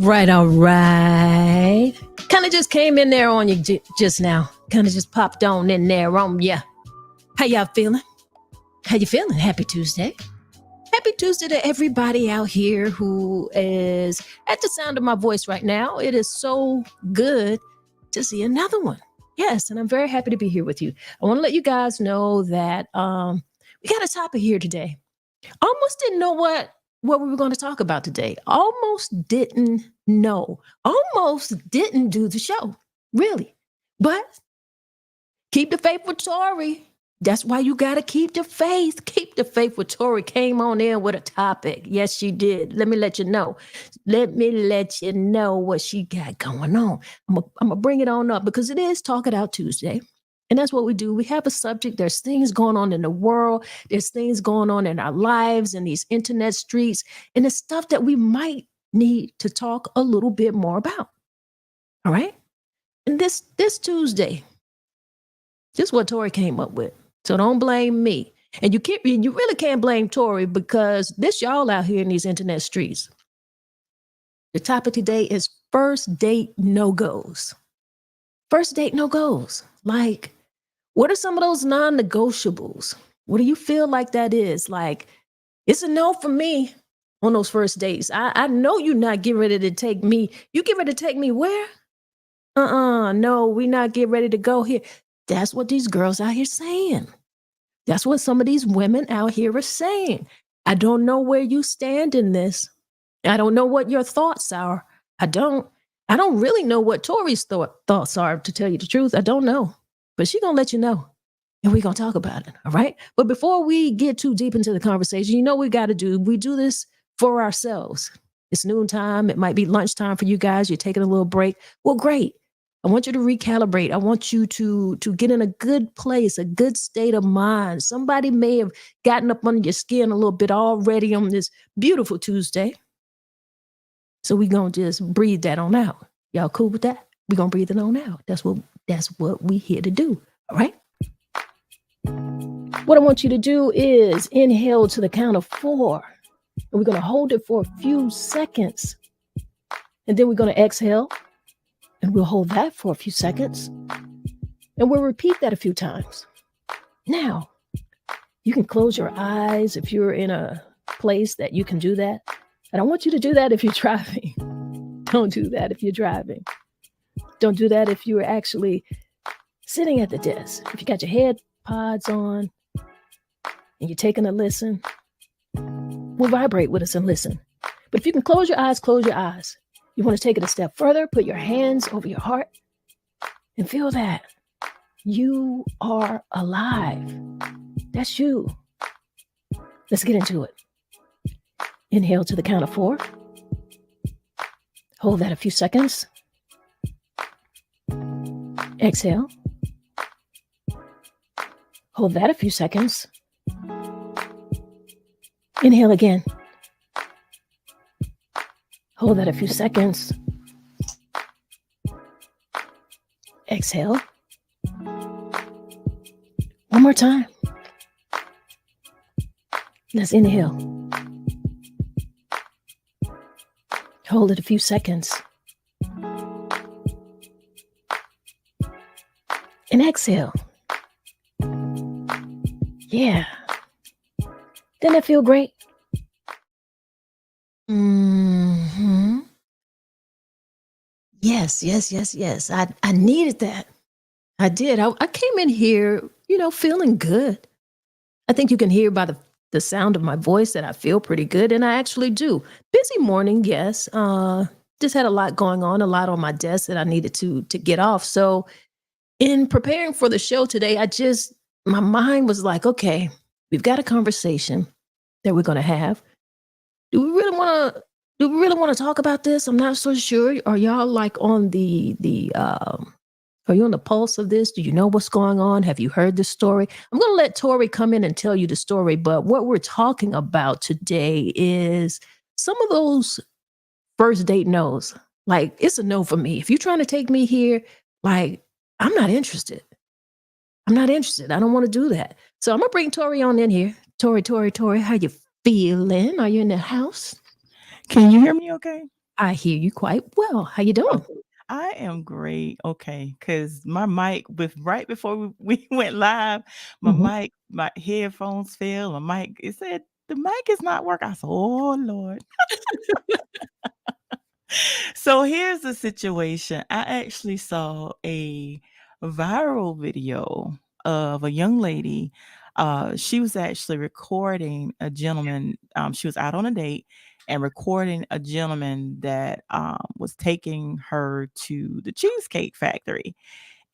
All right. Kind of just came in there on you just now. Kind of just popped on in there on ya. How y'all feeling? How you feeling? Happy Tuesday. Happy Tuesday to everybody out here who is at the sound of my voice right now. It is so good to see another one. Yes, and I'm very happy to be here with you. I want to let you guys know that we got a topic here today. Almost didn't know what we were going to talk about today. Almost didn't know. Almost didn't do the show. Really. But keep the faith with Tori. That's why you got to keep the faith. Keep the faith with Tori. Came on in with a topic. Yes, she did. Let me let you know. Let me let you know what she got going on. I'm going to bring it on up because it is Talk It Out Tuesday. And that's what we do. We have a subject. There's things going on in the world. There's things going on in our lives and these internet streets. And it's stuff that we might need to talk a little bit more about. All right? And this Tuesday, just what Tori came up with. So don't blame me. And you really can't blame Tori because this y'all out here in these internet streets. The topic today is first date no-goes. First date no-goes. Like, what are some of those non-negotiables? What do you feel like that is? Like, it's a no for me on those first dates. I know you're not getting ready to take me. You get ready to take me where? No, we not getting ready to go here. That's what these girls out here saying. That's what some of these women out here are saying. I don't know where you stand in this. I don't know what your thoughts are. I don't really know what Tori's thoughts are, to tell you the truth. I don't know. But she's going to let you know. And we're going to talk about it. All right. But before we get too deep into the conversation, you know we do this for ourselves. It's noontime. It might be lunchtime for you guys. You're taking a little break. Well, great. I want you to recalibrate. I want you to get in a good place, a good state of mind. Somebody may have gotten up under your skin a little bit already on this beautiful Tuesday. So we're going to just breathe that on out. Y'all cool with that? We're going to breathe it on out. That's what we here to do. All right? What I want you to do is inhale to the count of 4. And we're going to hold it for a few seconds. And then we're going to exhale. And we'll hold that for a few seconds. And we'll repeat that a few times. Now, you can close your eyes if you're in a place that you can do that. And I want you to do that if you're driving. Don't do that if you're driving. Don't do that if you're actually sitting at the desk. If you got your head pods on and you're taking a listen, we'll vibrate with us and listen. But if you can close your eyes, close your eyes. You want to take it a step further, put your hands over your heart and feel that you are alive. That's you. Let's get into it. Inhale to the count of 4. Hold that a few seconds. Exhale. Hold that a few seconds. Inhale again. Hold that a few seconds. Exhale. One more time. Let's inhale. Hold it a few seconds. And exhale. Yeah. Didn't that feel great? Mm-hmm. Yes. I needed that. I did. I came in here, feeling good. I think you can hear by the sound of my voice that I feel pretty good, and I actually do. Busy morning, yes. Just had a lot going on, a lot on my desk that I needed to get off. So in preparing for the show today, my mind was like, okay, we've got a conversation that we're going to have. Do we really want to talk about this? I'm not so sure. Are y'all like on are you on the pulse of this? Do you know what's going on? Have you heard the story? I'm going to let Tori come in and tell you the story. But what we're talking about today is some of those first date no's. Like, it's a no for me. If you're trying to take me here, like, I'm not interested. I don't want to do that. So I'm going to bring Tori on in here. Tori, how you feeling? Are you in the house? Can you hear me okay? I hear you quite well. How you doing? Okay. I am great. Okay, because my mic right before we went live, Mhm. my headphones fell. My mic, it said the mic is not working. I said, "Oh Lord." So here's the situation. I actually saw a viral video of a young lady. She was actually recording a gentleman. She was out on a date and recording a gentleman that was taking her to the Cheesecake Factory.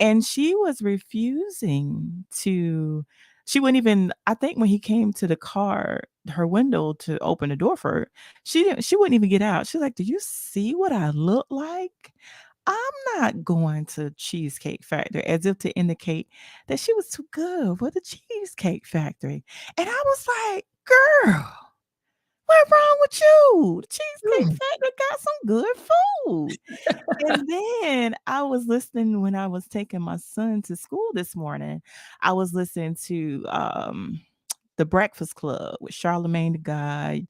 And she was refusing to she wouldn't even I think when he came to the car, her window to open the door for her, she wouldn't even get out. She's like, "Do you see what I look like? I'm not going to Cheesecake Factory," as if to indicate that she was too good for the Cheesecake Factory. And I was like, "Girl, what wrong with you? The Cheesecake Mm. Factory got some good food." And then I was listening when I was taking my son to school this morning. I was listening to The Breakfast Club with Charlemagne the God,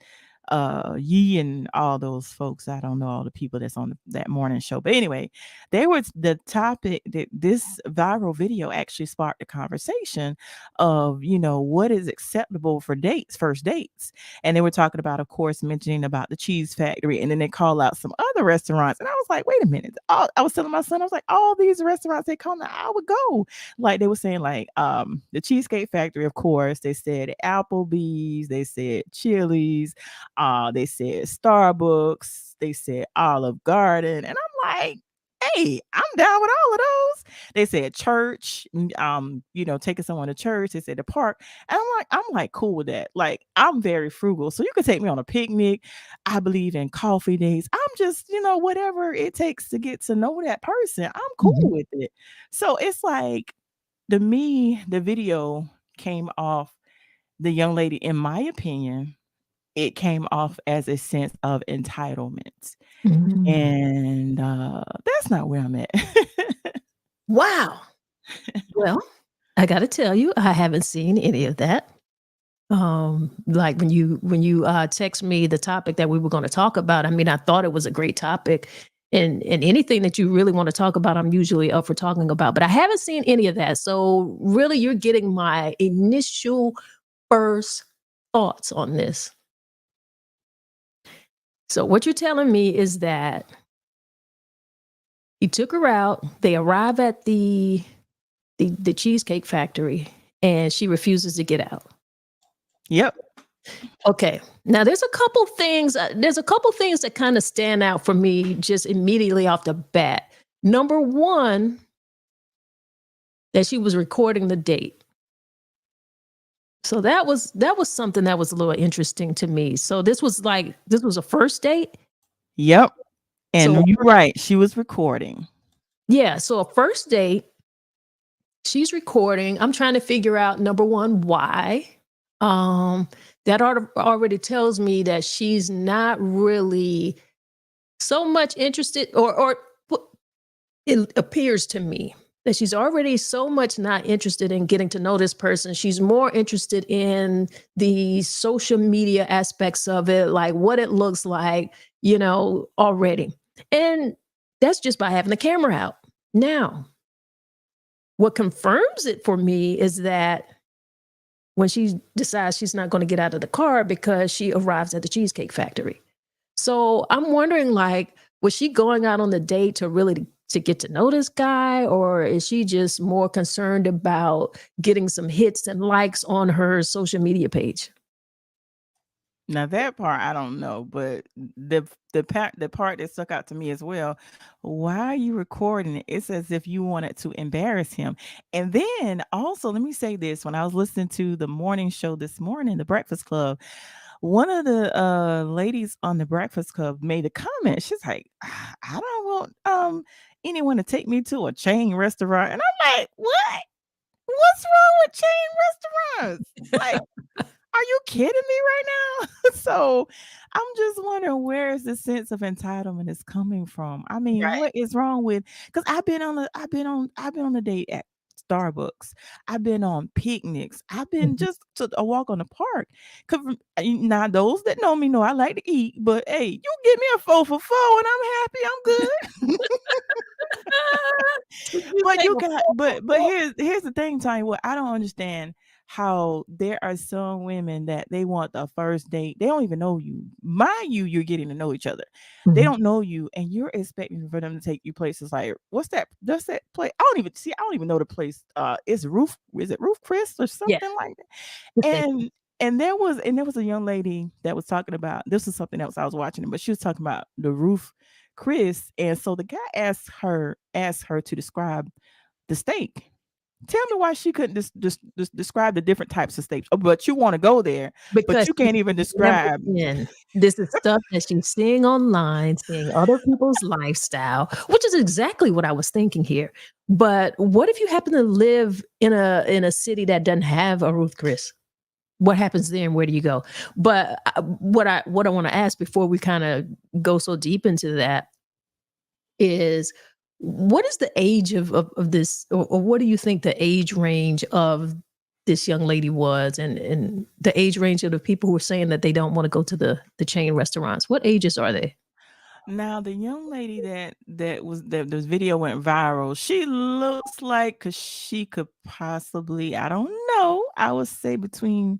Yee and all those folks. I don't know all the people that's on that morning show. But anyway, they were the topic that this viral video actually sparked a conversation of, what is acceptable for dates, first dates. And they were talking about, of course, mentioning about the Cheese Factory. And then they call out some other restaurants. And I was like, wait a minute. I was telling my son, I was like, all these restaurants they call out, I would go. Like they were saying, like the Cheesecake Factory, of course. They said Applebee's, they said Chili's, they said Starbucks, they said Olive Garden, and I'm like, hey, I'm down with all of those. They said church, taking someone to church. They said the park, and I'm like cool with that. Like I'm very frugal, so you can take me on a picnic. I believe in coffee dates. I'm just, whatever it takes to get to know that person. I'm cool Mhm. with it. So it's like the video came off the young lady, in my opinion, it came off as a sense of entitlement, Mm. and, that's not where I'm at. Wow. Well, I gotta tell you, I haven't seen any of that. Like when you text me the topic that we were going to talk about, I mean, I thought it was a great topic, and anything that you really want to talk about, I'm usually up for talking about. But I haven't seen any of that, so really, you're getting my initial first thoughts on this. So what you're telling me is that he took her out. They arrive at the Cheesecake Factory, and she refuses to get out. Yep. Okay. Now there's a couple things. There's a couple things that kind of stand out for me just immediately off the bat. Number one, that she was recording the date. So that was something that was a little interesting to me. So this was a first date. Yep, So and you're right, she was recording. yeah, so a first date. She's recording. I'm trying to figure out number one why. Um, that already tells me that she's not really so much interested, or it appears to me that she's already so much not interested in getting to know this person. She's more interested in the social media aspects of it, like what it looks like, already. And that's just by having the camera out. Now, what confirms it for me is that when she decides she's not going to get out of the car because she arrives at the Cheesecake Factory. So I'm wondering, like, was she going out on the date to really to get to know this guy, or is she just more concerned about getting some hits and likes on her social media page? Now that part I don't know, but the part that stuck out to me as well, why are you recording it? It's as if you wanted to embarrass him. And then also, let me say this, when I was listening to the morning show this morning, The Breakfast Club, one of the ladies on The Breakfast Club made a comment. She's like, I don't want anyone to take me to a chain restaurant. And I'm like, what? What's wrong with chain restaurants? Like, are you kidding me right now? So I'm just wondering where is the sense of entitlement is coming from. I mean, Right. what is wrong with, because I've been on a date at Starbucks. I've been on picnics. I've been just to a walk on the park. 'Cause now those that know me know I like to eat, but hey, you give me a 4 for 4 and I'm happy. I'm good. You But take you a got but photo. here's the thing, Tanya. What I don't understand how there are some women that they want the first date. They don't even know you. Mind you, you're getting to know each other. They Mhm. don't know you, and you're expecting for them to take you places like what's that? Does that place? I don't even see. I don't even know the place. It's Roof. Is it Roof Chris or Yeah, something like that? just think. And there was a young lady that was talking about this is something else I was watching, but she was talking about the Roof Chris, and so the guy asked her to describe the steak. Tell me why she couldn't describe the different types of steaks. Oh, but you want to go there, but Because you she's can't even never describe. been. This is stuff that she's seeing online, seeing other people's lifestyle, which is exactly what I was thinking here. But what if you happen to live in a city that doesn't have a Ruth Chris? What happens then? Where do you go? But what I want to ask before we kind of go so deep into that is what is the age of this, or what do you think the age range of this young lady was, and the age range of the people who are saying that they don't want to go to the chain restaurants? What ages are they? Now the young lady that this video went viral, she looks like cause she could possibly, I don't know, I would say between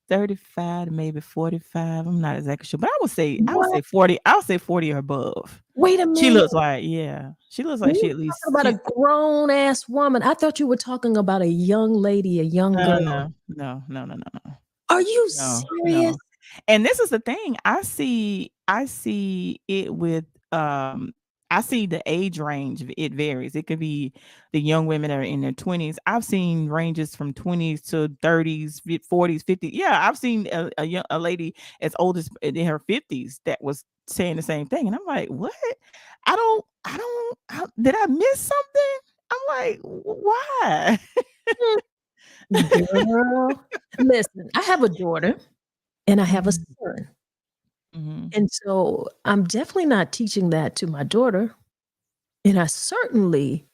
35 to maybe 45. I'm not exactly sure, but I would say What? 40. I would say 40 or above. Wait a She minute. looks like, yeah. She looks like You she at talking least about she a grown ass woman? I thought you were talking about a young lady, a young no, girl. no, no, no, no, no, no. Are you No, serious? no. And this is the thing, I see it with, I see the age range, it varies. It could be the young women that are in their 20s. I've seen ranges from 20s to 30s, 40s, 50s. Yeah, I've seen a lady as old as in her 50s that was saying the same thing, and I'm like, "What? Did I miss something?" I'm like, "Why?" Girl, listen, I have a daughter and I have a Mhm, son. mhm. And so I'm definitely not teaching that to my daughter. And I certainly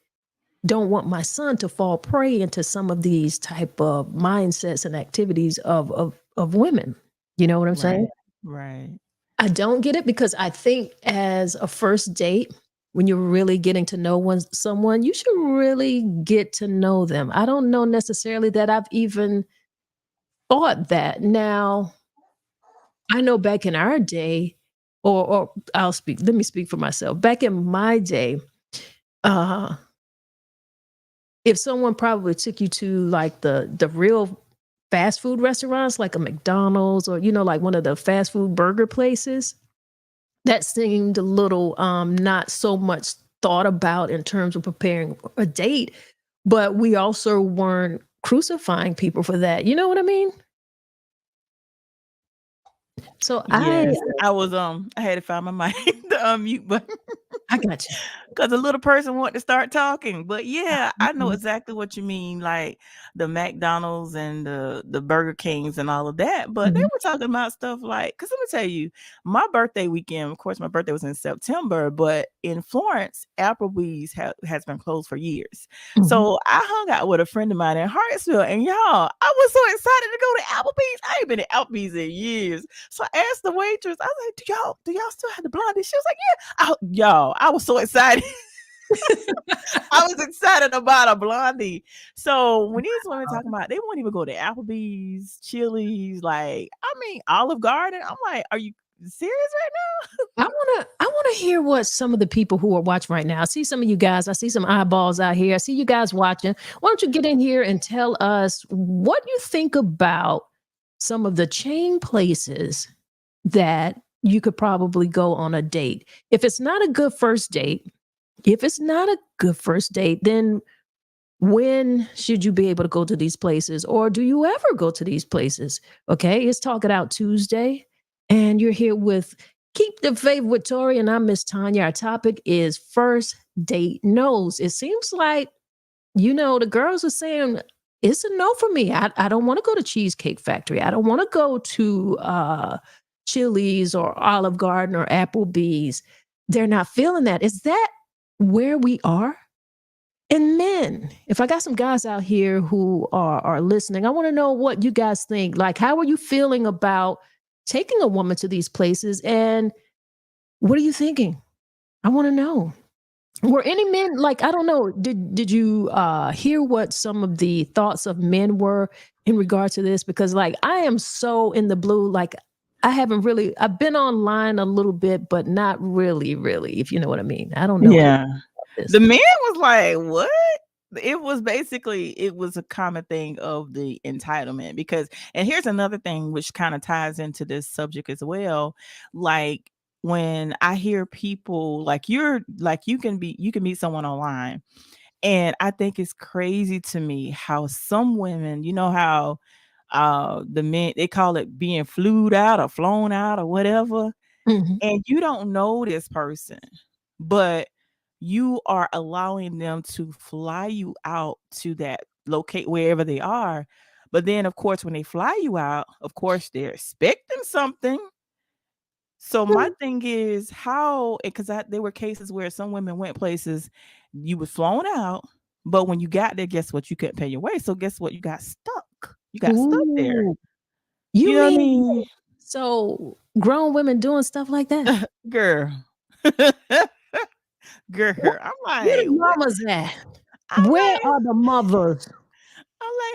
don't want my son to fall prey into some of these type of mindsets and activities of women. You know what I'm saying? Right, right. I don't get it because I think as a first date, when you're really getting to know someone, you should really get to know them. I don't know necessarily that I've even thought that. Now, I know back in our day, or let me speak for myself. Back in my day, uh, if someone probably took you to like the real fast food restaurants, like a McDonald's or like one of the fast food burger places, that seemed a little not so much thought about in terms of preparing a date, but we also weren't crucifying people for that. You know what I mean? So Yes, I had to find my mic, the unmute button. I got you. 'Cause a little person want to start talking. But yeah, I know Mhm. exactly what you mean, like the McDonald's and the Burger Kings and all of that. But they Mhm. were talking about stuff like, cause let me tell you, my birthday weekend, of course, my birthday was in September, but in Florence, Applebee's has been closed for years. Mhm. So I hung out with a friend of mine in Hartsville, and y'all, I was so excited to go to Applebee's. I ain't been to Applebee's in years. So I asked the waitress, I was like, do y'all still have the blondie? She was like, yeah. Y'all, I was so excited. I was excited about a blondie. So when these women talking about they won't even go to Applebee's, Chili's, like I mean Olive Garden. I'm like, are you serious right I wanna hear what some of the people who are watching right now. I see some of you guys. I see some eyeballs out here. I see you guys watching. Why don't you get in here and tell us what you think about some of the chain places that you could probably go on a date? If it's not a good first date, then when should you be able to go to these places? Or do you ever go to these places? Okay, it's Talk It Out Tuesday. And you're here with Keep the Faith with Tori, and I'm Miss Tanya. Our topic is first date no's. It seems like, the girls are saying it's a no for me. I don't want to go to Cheesecake Factory. I don't want to go to Chili's or Olive Garden or Applebee's. They're not feeling that. Is that where we are? And men, if I got some guys out here who are listening, I want to know what you guys think. Like, how are you feeling about taking a woman to these places? And what are you thinking? I want to know. Were any men like, I don't know, did you hear what some of the thoughts of men were in regard to this? Because like I am so in the blue, like I've been online a little bit, but not really, if you know what I mean. I don't know anything Yeah. about this. The man was like, "What?" It was a common thing of the entitlement because and here's another thing which kind of ties into this subject as well. Like when I hear people like you can meet someone online and I think it's crazy to me how some women, you know how the men they call it being flued out or flown out or whatever, Mhm. and you don't know this person, but you are allowing them to fly you out to that locate wherever they are. But then, of course, when they fly you out, of course, they're expecting something. So my thing is how because there were cases where some women went places, you was flown out, but when you got there, guess what? You couldn't pay your way. So guess what? You got stuck. You got stuck there. Ooh, You you know what I mean mean? so grown women doing stuff like that? Girl. Girl. I'm Where like, the what? mamas at? I'm Where like, are the mothers?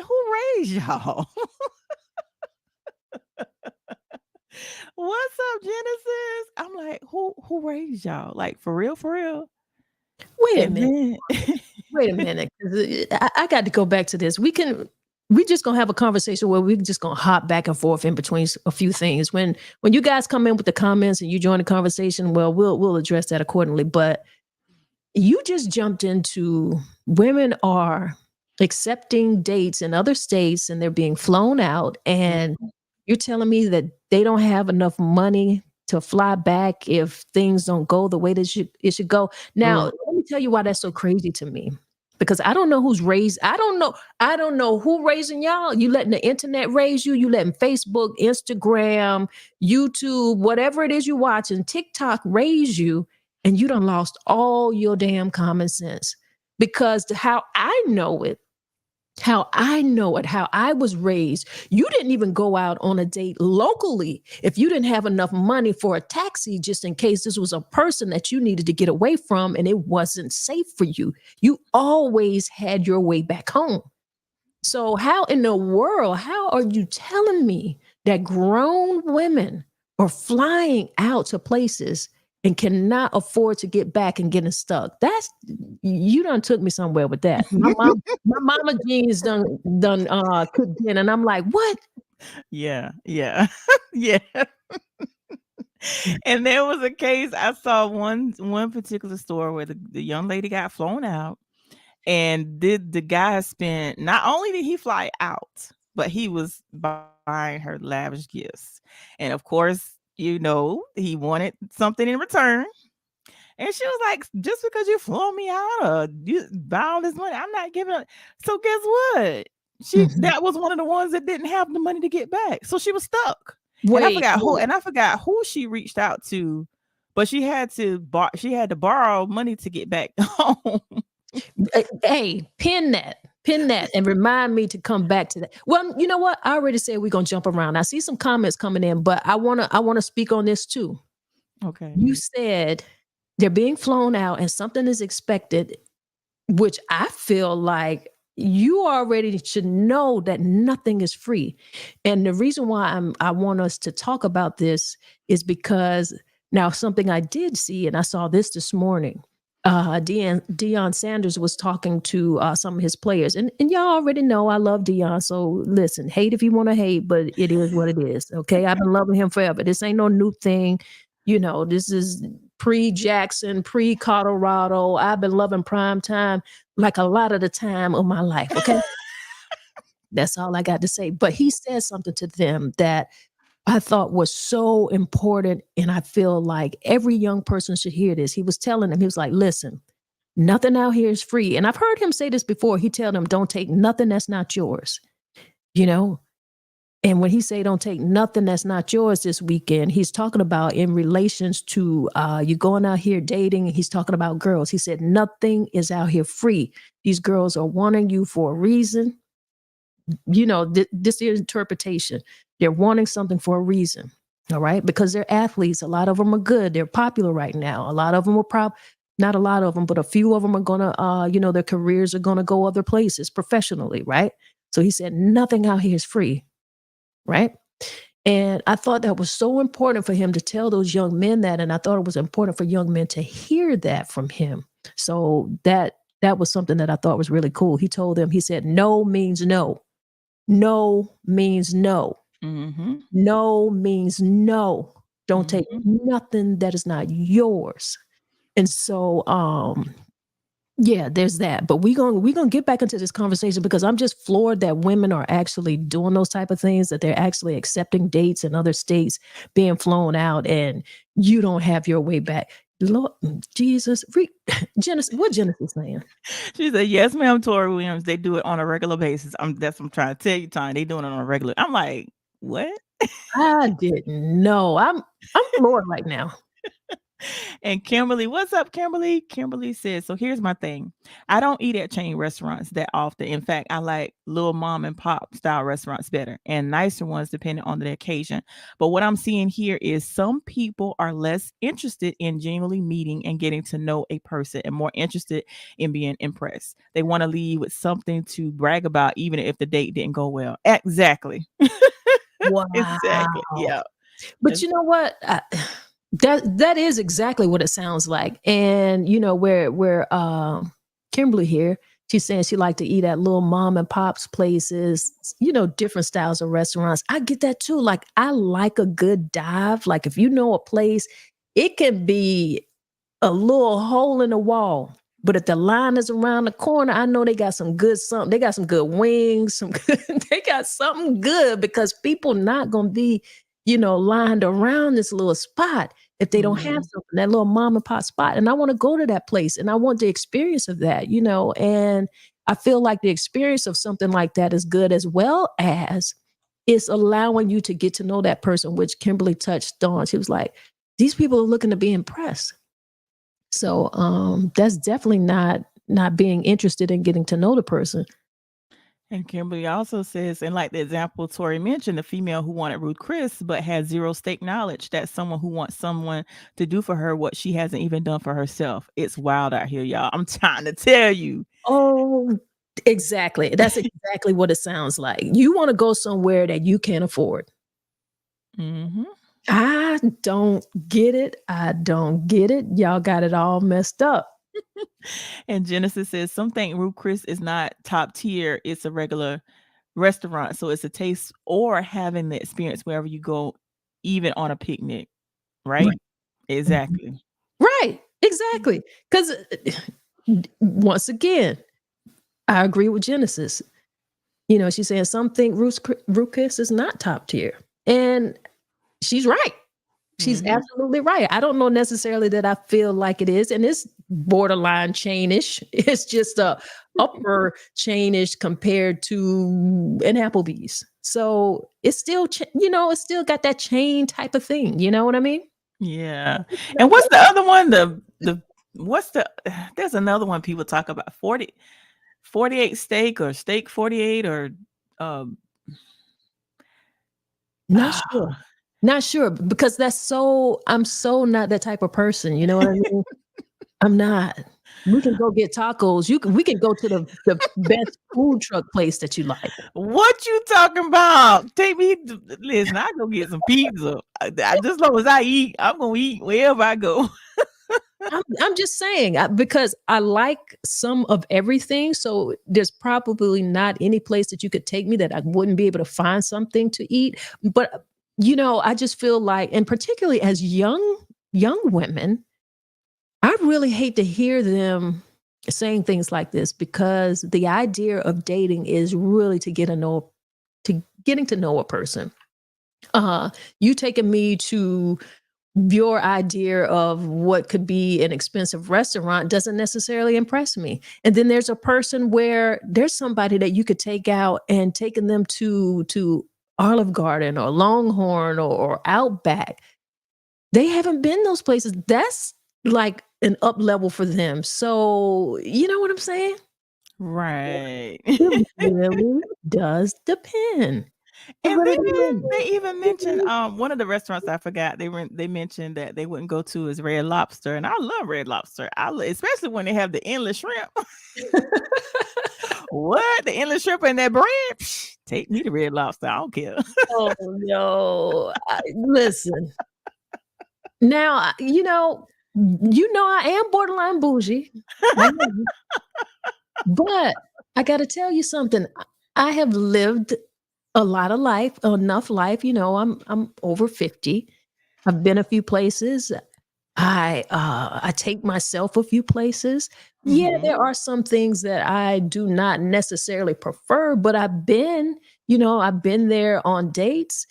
who raised y'all? What's up, Genesis? I'm like, who raised y'all? Like for real, for real. Wait a And minute. then Wait a minute. 'Cause I got to go back to this. We just gonna have a conversation where we just gonna hop back and forth in between a few things. When you guys come in with the comments and you join the conversation, well, we'll address that accordingly. But you just jumped into women are accepting dates in other states and they're being flown out, and you're telling me that they don't have enough money to fly back if things don't go the way that it should go. Now, r- let me tell you why that's so crazy to me. Because I don't know who's raised. I don't know who raising y'all. You letting the internet raise you. You letting Facebook, Instagram, YouTube, whatever it is you watching, TikTok raise you, and you done lost all your damn common sense. Because how I was raised, you didn't even go out on a date locally if you didn't have enough money for a taxi, just in case this was a person that you needed to get away from and it wasn't safe for you. You always had your way back home. So, how in the world, how are you telling me that grown women are flying out to places and cannot afford to get back and getting stuck? You done took me somewhere with that. My mama jeans done kicked in, and I'm like, what? yeah, yeah. Yeah. And there was a case I saw one particular store where the young lady got flown out and did the guy spent not only did he fly out, but he was buying her lavish gifts. And of course, he wanted something in return. And she was like, just because you flew me out or you buy all this money, I'm not giving it. So guess what? Mhm. That was one of the ones that didn't have the money to get back. So she was stuck. Wait, And I forgot who she reached out to, but she had to borrow money to get back home. hey, pin that, and remind me to come back to that. Well, you know what? I already said we're gonna jump around. I see some comments coming in, but I wanna speak on this too. Okay. You said they're being flown out and something is expected, which I feel like you already should know that nothing is free. And the reason why I want us to talk about this is because now something I did see, and I saw this morning. Deion Sanders was talking to some of his players, and y'all already know I love Deion. So listen, hate if you want to hate, but it is what it is. Okay, I've been loving him forever. This ain't no new thing. This is pre-Jackson, pre-Colorado. I've been loving prime time like a lot of the time of my life. Okay. That's all I got to say. But he said something to them that I thought was so important. And I feel like every young person should hear this. He was telling them, he was like, listen, nothing out here is free. And I've heard him say this before. He tell them, don't take nothing that's not yours. You know, And when he say don't take nothing that's not yours this weekend, he's talking about in relations to you going out here dating. He's talking about girls. He said nothing is out here free. These girls are wanting you for a reason. This is interpretation. They're wanting something for a reason. All right. Because they're athletes. A lot of them are good. They're popular right now. A lot of them are not a lot of them, but a few of them are going to, their careers are going to go other places professionally. Right. So he said nothing out here is free. Right. And I thought that was so important for him to tell those young men that. And I thought it was important for young men to hear that from him. So that was something that I thought was really cool. He told them, he said, no means no. No means no. Mm-hmm. No means no. Don't take nothing that is not yours. And so, yeah, there's that. But we're gonna get back into this conversation because I'm just floored that women are actually doing those type of things, that they're actually accepting dates in other states, being flown out, and you don't have your way back. Lord Jesus, Genesis, what Genesis saying? She said, "Yes, ma'am, Tori Williams. They do it on a regular basis. That's what I'm trying to tell you, Tanya. They doing it on a regular." I'm like, what? I didn't know. I'm floored right now. And Kimberly, what's up, Kimberly? Kimberly says, so here's my thing. I don't eat at chain restaurants that often. In fact, I like little mom and pop style restaurants better and nicer ones depending on the occasion. But what I'm seeing here is some people are less interested in genuinely meeting and getting to know a person and more interested in being impressed. They want to leave with something to brag about, even if the date didn't go well. Exactly. Wow. Exactly. Yeah. But you know what? That is exactly what it sounds like. And where Kimberly here, she's saying she liked to eat at little mom and pops places, different styles of restaurants. I get that too. Like I like a good dive. Like if you know a place, it can be a little hole in the wall. But if the line is around the corner, I know they got some good something. They got some good wings, they got something good because people not gonna be, lined around this little spot if they don't have something, that little mom and pop spot. And I want to go to that place and I want the experience of that, and I feel like the experience of something like that is good as well as it's allowing you to get to know that person, which Kimberly touched on. She was like, these people are looking to be impressed. So that's definitely not being interested in getting to know the person. And Kimberly also says, and like the example Tori mentioned, the female who wanted Ruth Chris but has zero stake knowledge, that's someone who wants someone to do for her what she hasn't even done for herself. It's wild out here, y'all. I'm trying to tell you. Oh, exactly. That's exactly what it sounds like. You want to go somewhere that you can't afford. Mm-hmm. I don't get it. I don't get it. Y'all got it all messed up. And Genesis says, some think Ruth Chris is not top tier. It's a regular restaurant. So it's a taste or having the experience wherever you go, even on a picnic. Right? Exactly. Right. Exactly. Because once again, I agree with Genesis. She's saying some think Ruth Chris is not top tier. And she's right. She's absolutely right. I don't know necessarily that I feel like it is. And it's borderline chainish. It's just a upper chainish compared to an Applebee's. So it's still, it's still got that chain type of thing. You know what I mean? Yeah. And what's the other one? There's another one people talk about, 48 steak or steak 48 or Not sure because I'm so not that type of person. You know what I mean? I'm not. We can go get tacos. We can go to the best food truck place that you like. What you talking about? Take me listen, I go get some pizza. Just as long as I eat, I'm gonna eat wherever I go. I'm just saying because I like some of everything. So there's probably not any place that you could take me that I wouldn't be able to find something to eat. But I just feel like, and particularly as young women, I really hate to hear them saying things like this because the idea of dating is really getting to know a person. You taking me to your idea of what could be an expensive restaurant doesn't necessarily impress me. And then there's a person where there's somebody that you could take out and taking them to Olive Garden or Longhorn or Outback. They haven't been those places. That's like an up level for them. So, you know what I'm saying? Right. It really does depend. It And then really depends. they even mentioned one of the restaurants I forgot they mentioned that they wouldn't go to is Red Lobster, and I love Red Lobster. Especially when they have the endless shrimp. What? The endless shrimp and that bread? Psh, take me to Red Lobster. I don't care. Oh no. Listen. Now, I am borderline bougie. I am. But I got to tell you something. I have lived a lot of life, enough life. I'm over 50. I've been a few places. I take myself a few places. Yeah, Mhm. there are some things that I do not necessarily prefer, but I've been there on dates.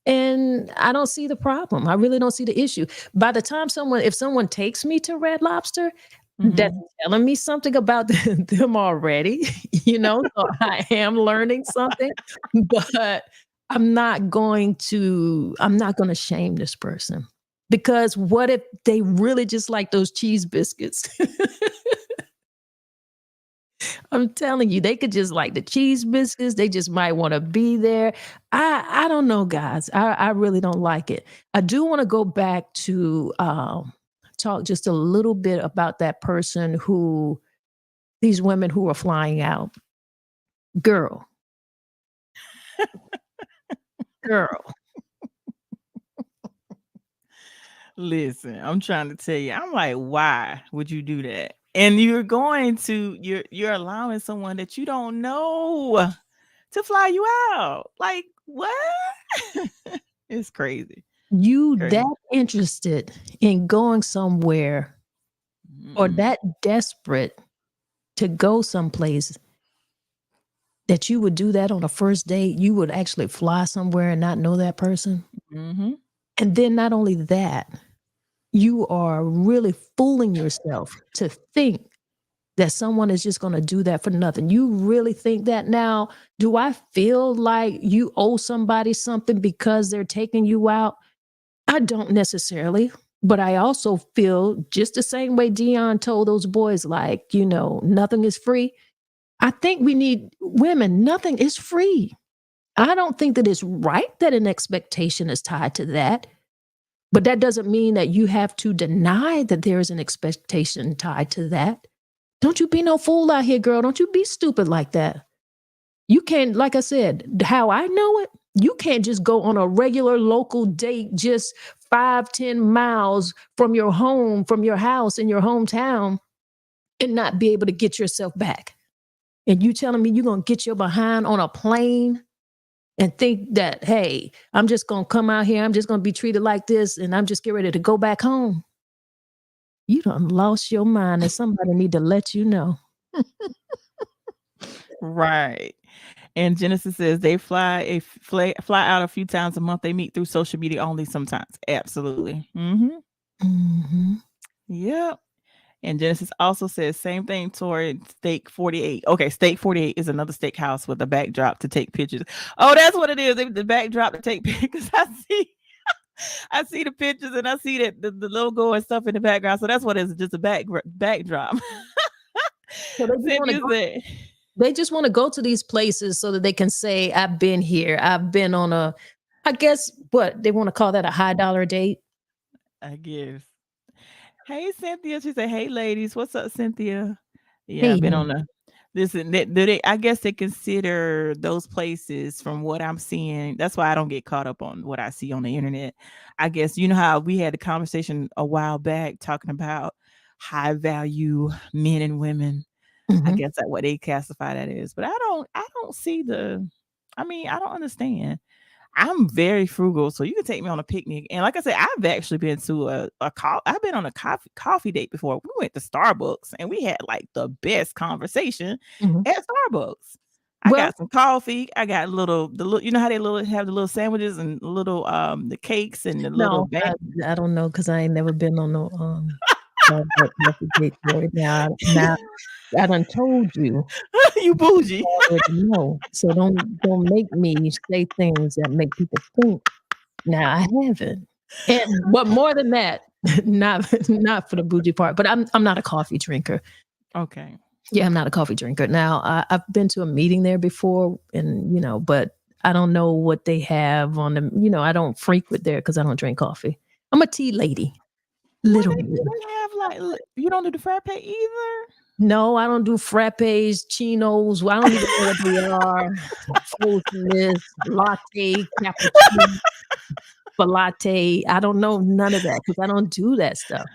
And I don't see the problem. I really don't see the issue. By the time if someone takes me to Red Lobster, that's Mhm. telling me something about them already, so I am learning something, but I'm not going to shame this person, because what if they really just like those cheese biscuits? I'm telling you, they could just like the cheese biscuits. They just might want to be there. I don't know, guys. I really don't like it. I do want to go back to talk just a little bit about that person these women who are flying out. Girl, girl. Listen, I'm trying to tell you. I'm like, why would you do that? And you're allowing someone that you don't know to fly you out. Like, what? It's crazy. You Crazy. that interested in going somewhere or Mm-mm. that desperate to go someplace that you would do that on a first date? You would actually fly somewhere and not know that person? Mhm. And then not only that, you are really fooling yourself to think that someone is just going to do that for nothing. You really think that? Now, do I feel like you owe somebody something because they're taking you out? I don't necessarily, but I also feel just the same way Dion told those boys, like, nothing is free. I think we need women, nothing is free. I don't think that it's right that an expectation is tied to that. But that doesn't mean that you have to deny that there is an expectation tied to that. Don't you be no fool out here, girl. Don't you be stupid like that. You can't, like I said, how I know it, you can't just go on a regular local date just 5-10 miles from your home, from your house in your hometown, and not be able to get yourself back. And you telling me you're going to get your behind on a plane and think that, hey, I'm just going to come out here, I'm just going to be treated like this, and I'm just getting ready to go back home. You done lost your mind, and somebody need to let you know. Right. And Genesis says they fly out a few times a month. They meet through social media only sometimes. Absolutely. Mhm. Mm-hmm. Yep. And Genesis also says same thing toward Steak 48. Okay, Steak 48 is another steakhouse with a backdrop to take pictures. Oh, that's what it is. The backdrop to take pictures. I see the pictures and I see that the logo and stuff in the background. So that's what it is, just a backdrop. So they just want to Cynthia go. said, They just want to go to these places so that they can say, "I've been here. I've been on a." I guess what they want to call that, a high dollar date. I guess. Hey Cynthia. She said, hey ladies, what's up, Cynthia? Yeah, I've Hey, been on a listen, I guess they consider those places from what I'm seeing. That's why I don't get caught up on what I see on the internet. I guess you know how we had a conversation a while back talking about high value men and women. I mhm. guess that's what they classify that is. But I don't see I don't understand. I'm very frugal, so you can take me on a picnic. And like I said, I've actually been to I've been on a coffee date before. We went to Starbucks and we had like the best conversation Mhm. at Starbucks. I Well, got some coffee. I got the little, you know how they have the little sandwiches and little the cakes and the little no, bag. I don't know because I ain't never been on no. call that perfect date, Tori. Now, I done told you. You bougie. You already know. So don't make me say things that make people think. Now I haven't. But more than that, not for the bougie part. But I'm not a coffee drinker. Okay. Yeah, I'm not a coffee drinker. Now I've been to a meeting there before, and but I don't know what they have on them. I don't frequent there because I don't drink coffee. I'm a tea lady, What literally. they have like? You don't do the frappe either. No, I don't do frappes, chinos. I don't even know what they are. Fullness, latte, cappuccino, latte. I don't know none of that because I don't do that stuff.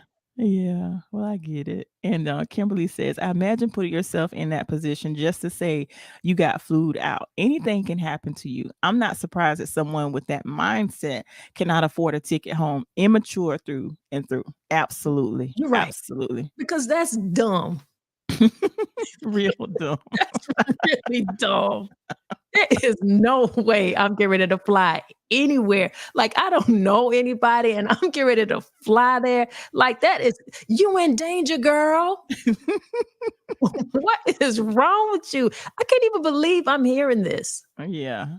Yeah, well, I get it. And Kimberly says, I imagine putting yourself in that position just to say you got flued out. Anything can happen to you. I'm not surprised that someone with that mindset cannot afford a ticket home. Immature through and through. Absolutely. You're right. Absolutely. Because that's dumb. Real dumb. That's really dumb. There is no way I'm getting ready to fly anywhere. Like, I don't know anybody and I'm getting ready to fly there. Like, that is, you in danger, girl. What is wrong with you? I can't even believe I'm hearing this. Yeah.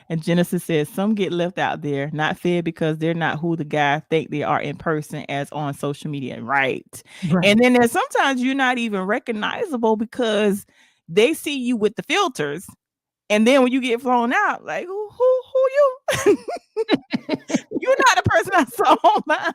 And Genesis says some get left out there, not fed because they're not who the guy think they are in person as on social media. Right. And then there's sometimes you're not even recognizable because they see you with the filters. And then when you get flown out, like who you? You're not the person I saw online.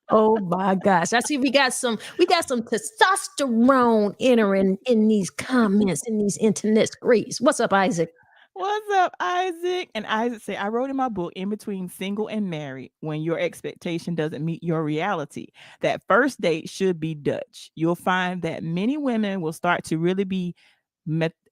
Oh my gosh. I see we got some testosterone entering in these comments, in these internet streets. What's up, Isaac? What's up, Isaac? And Isaac said, I wrote in my book, In Between Single and Married, when your expectation doesn't meet your reality, that first date should be Dutch. You'll find that many women will start to really be Methodical.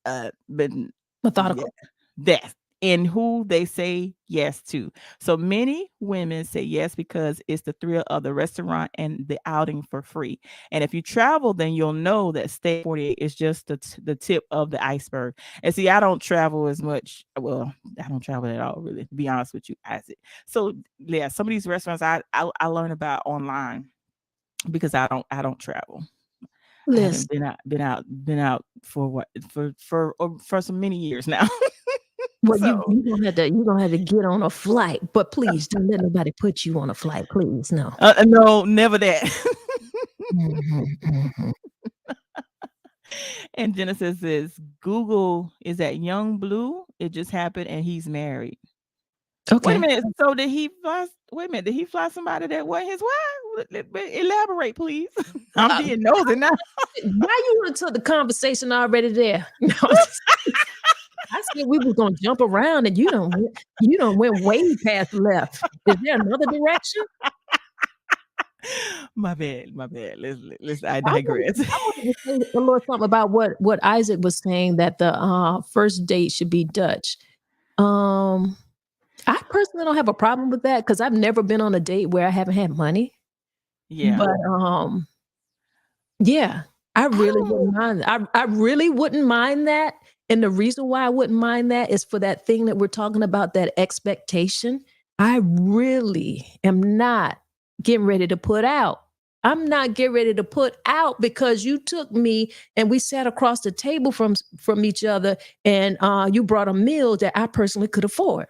That in who they say yes to. So many women say yes because it's the thrill of the restaurant and the outing for free. And if you travel, then you'll know that Stay 48 is just the tip of the iceberg. And see, I don't travel as much. Well, I don't travel at all, really, to be honest with you, Isaac. So yeah, some of these restaurants I learn about online because I don't travel. Listen. I haven't been out for what for so many years now. Well, you gonna have to get on a flight, but please don't let nobody put you on a flight, please. No. No, never that. And Genesis says, Google is that young blue. It just happened and he's married. Okay. Wait a minute. So did he fly? Wait a minute. Did he fly somebody that wasn't his wife? Elaborate, please. I'm being nosy now. Why you into the conversation already there? No, I said we were gonna jump around, and you don't went way past left. Is there another direction? My bad. Let's I digress. I wanted to say a little something about what Isaac was saying, that the first date should be Dutch. I personally don't have a problem with that because I've never been on a date where I haven't had money. Yeah. But yeah, I really wouldn't mind. I really wouldn't mind that. And the reason why I wouldn't mind that is for that thing that we're talking about, that expectation. I really am not getting ready to put out. I'm not getting ready to put out because you took me and we sat across the table from each other, and you brought a meal that I personally could afford.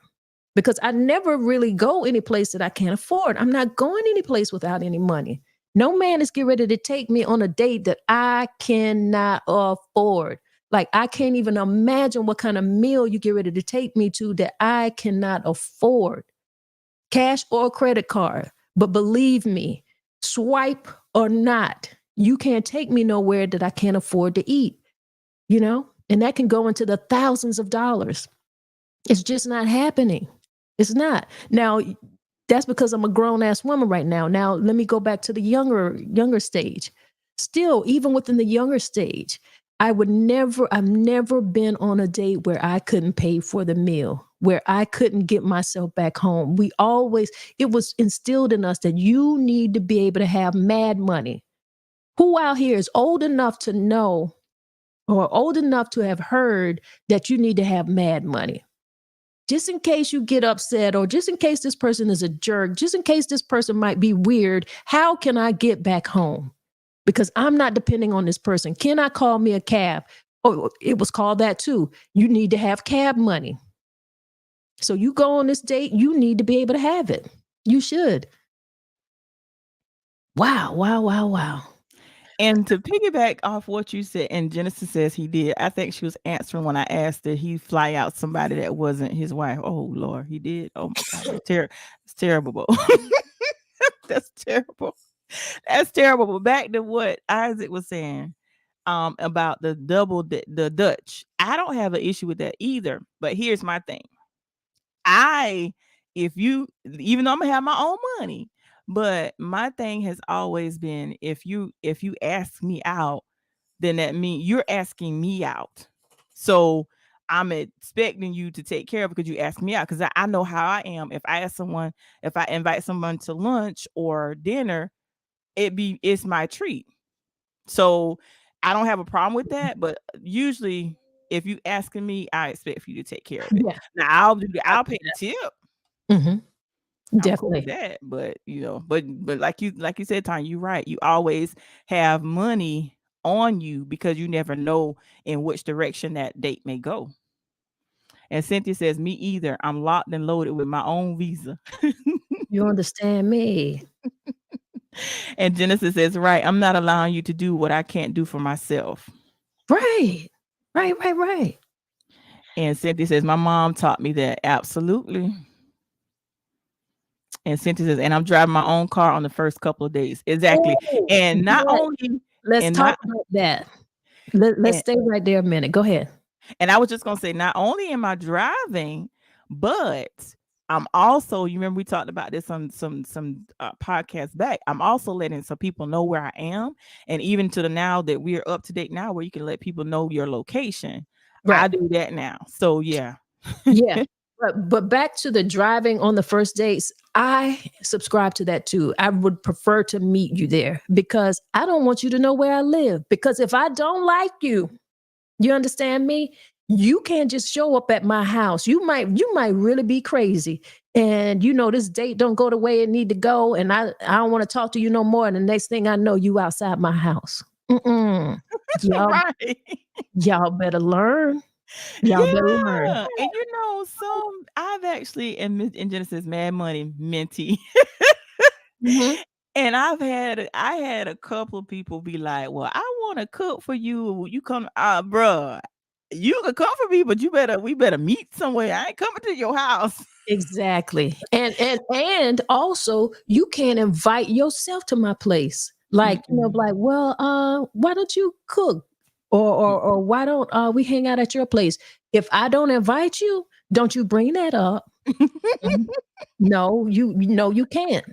Because I never really go any place that I can't afford. I'm not going any place without any money. No man is getting ready to take me on a date that I cannot afford. Like, I can't even imagine what kind of meal you get ready to take me to that I cannot afford. Cash or credit card. But believe me, swipe or not, you can't take me nowhere that I can't afford to eat. And that can go into the thousands of dollars. It's just not happening. It's not. Now, that's because I'm a grown-ass woman right now. Now, let me go back to the younger stage. Still, even within the younger stage, I've never been on a date where I couldn't pay for the meal, where I couldn't get myself back home. It was instilled in us that you need to be able to have mad money. Who out here is old enough to know or old enough to have heard that you need to have mad money? just in case you get upset, or just in case this person is a jerk, just in case this person might be weird, how can I get back home? Because I'm not depending on this person. Can I call me a cab? Oh, it was called that too. You need to have cab money. So you go on this date, you need to be able to have it. You should. Wow, wow, wow, wow. And to piggyback off what you said, and Genesis says he did. I think she was answering when I asked did he fly out somebody that wasn't his wife. Oh Lord, he did. Oh my God, it's terrible. That's terrible. That's terrible. But back to what Isaac was saying about the the Dutch. I don't have an issue with that either. But here's my thing. Even though I'm gonna have my own money, but my thing has always been if you ask me out, then that means you're asking me out. So I'm expecting you to take care of it because you asked me out. Because I know how I am. If I invite someone to lunch or dinner, it's my treat. So I don't have a problem with that. But usually, if you asking me, I expect for you to take care of it. Yeah. Now I'll pay the tip. Mm-hmm. I'm cool with Definitely. that, but but like you said, Tanya, you're right. You always have money on you because you never know in which direction that date may go. And Cynthia says, "Me either. I'm locked and loaded with my own visa." You understand me? And Genesis says, "Right. I'm not allowing you to do what I can't do for myself." Right. Right. And Cynthia says, "My mom taught me that." Absolutely. And Cynthia says, "And I'm driving my own car on the first couple of days." Exactly. Oh, And not yes. only Let's and talk not about that. Let's and stay right there a minute. Go ahead. And I was just gonna say, not only am I driving, but I'm also, you remember we talked about this on some podcasts back. I'm also letting some people know where I am, and even to the now that we're up to date now, where you can let people know your location. I Right. do that now. So yeah. Yeah. But back to the driving on the first dates, I subscribe to that too. I would prefer to meet you there because I don't want you to know where I live. Because if I don't like you, you understand me? You can't just show up at my house. You might really be crazy. And this date don't go the way it need to go. And I don't want to talk to you no more. And the next thing I know, you outside my house. Mm-mm. Y'all, Right. y'all better learn. Y'all better learn. Yeah. And I've actually in Genesis Mad Money Minty. Mhm. And I had a couple of people be like, "Well, I want to cook for you. You come, bruh. You can come for me, but we better meet somewhere. I ain't coming to your house." Exactly. And also you can't invite yourself to my place. Like, Mm-mm. like, well, why don't you cook? Or why don't we hang out at your place? If I don't invite you, don't you bring that up. Mhm. No, you can't.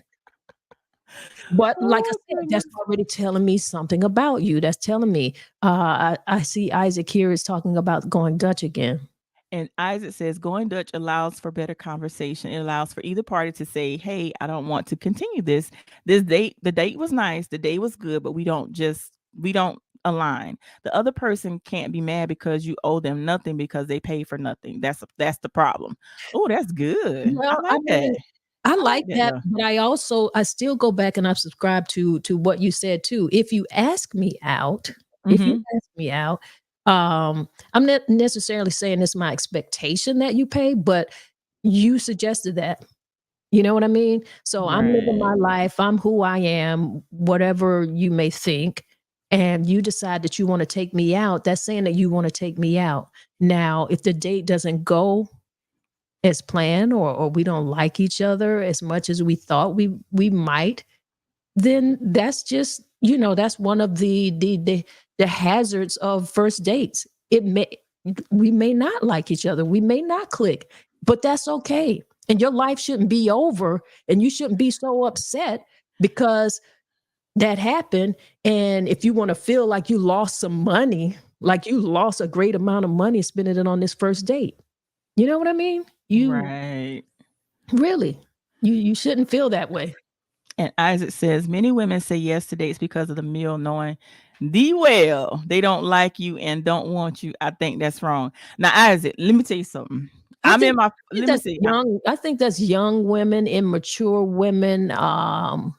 But like I Oh said, that's goodness. already telling me something about you. That's telling me. I see Isaac here is talking about going Dutch again. And Isaac says, "Going Dutch allows for better conversation. It allows for either party to say, 'Hey, I don't want to continue this. This date, the date was nice, the day was good, but we don't align. The other person can't be mad because you owe them nothing because they pay for nothing. That's the problem.'" Oh, that's good. I Well, I like that. mean, I I like like that that, though. but I still go back and I subscribe to what you said too. If you ask me out, if you Mm-hmm. ask me out, I'm not necessarily saying it's my expectation that you pay, but you suggested that. You know what I mean? So I'm living Right. my life. I'm who I am, whatever you may think. And you decide that you want to take me out. That's saying that you want to take me out. Now, if the date doesn't go as planned, or we don't like each other as much as we thought we might, then that's just that's one of the hazards of first dates. We may not like each other, we may not click, but that's okay. And your life shouldn't be over, and you shouldn't be so upset because that happened. And if you want to feel like you lost some money, like you lost a great amount of money spending it on this first date, you know what I mean? You Right. really, you shouldn't feel that way. And Isaac says, "Many women say yes to dates because of the meal, knowing the well they don't like you and don't want you. I think that's wrong." Now, Isaac, let me tell you something. I'm in my. I think Let me that's see. young. I think that's young women, immature women. I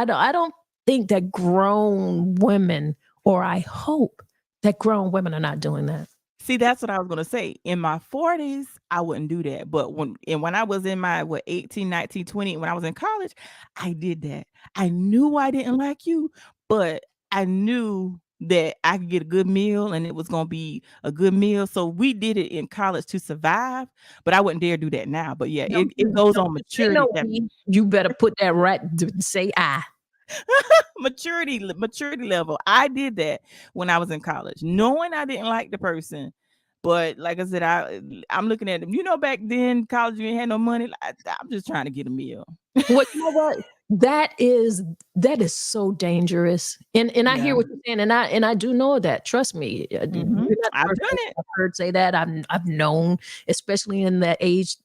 don't think that grown women, or I hope that grown women are not doing that. See, that's what I was gonna say. In my 40s, I wouldn't do that. But when I was in my 18, 19, 20, when I was in college, I did that. I knew I didn't like you, but I knew that I could get a good meal and it was gonna be a good meal. So we did it in college to survive, but I wouldn't dare do that now. But yeah, it goes Don't on you say maturity. no, we. You better put that right. Say I. Maturity level. I did that when I was in college, knowing I didn't like the person. But like I said, I'm looking at them. Back then, college, you ain't had no money. I'm just trying to get a meal. Well, you know what? That is so dangerous. And I hear Yeah. what you're saying, and I do know that. Trust me, you're not the I've first done person it. I've heard say that. I've known, especially in that age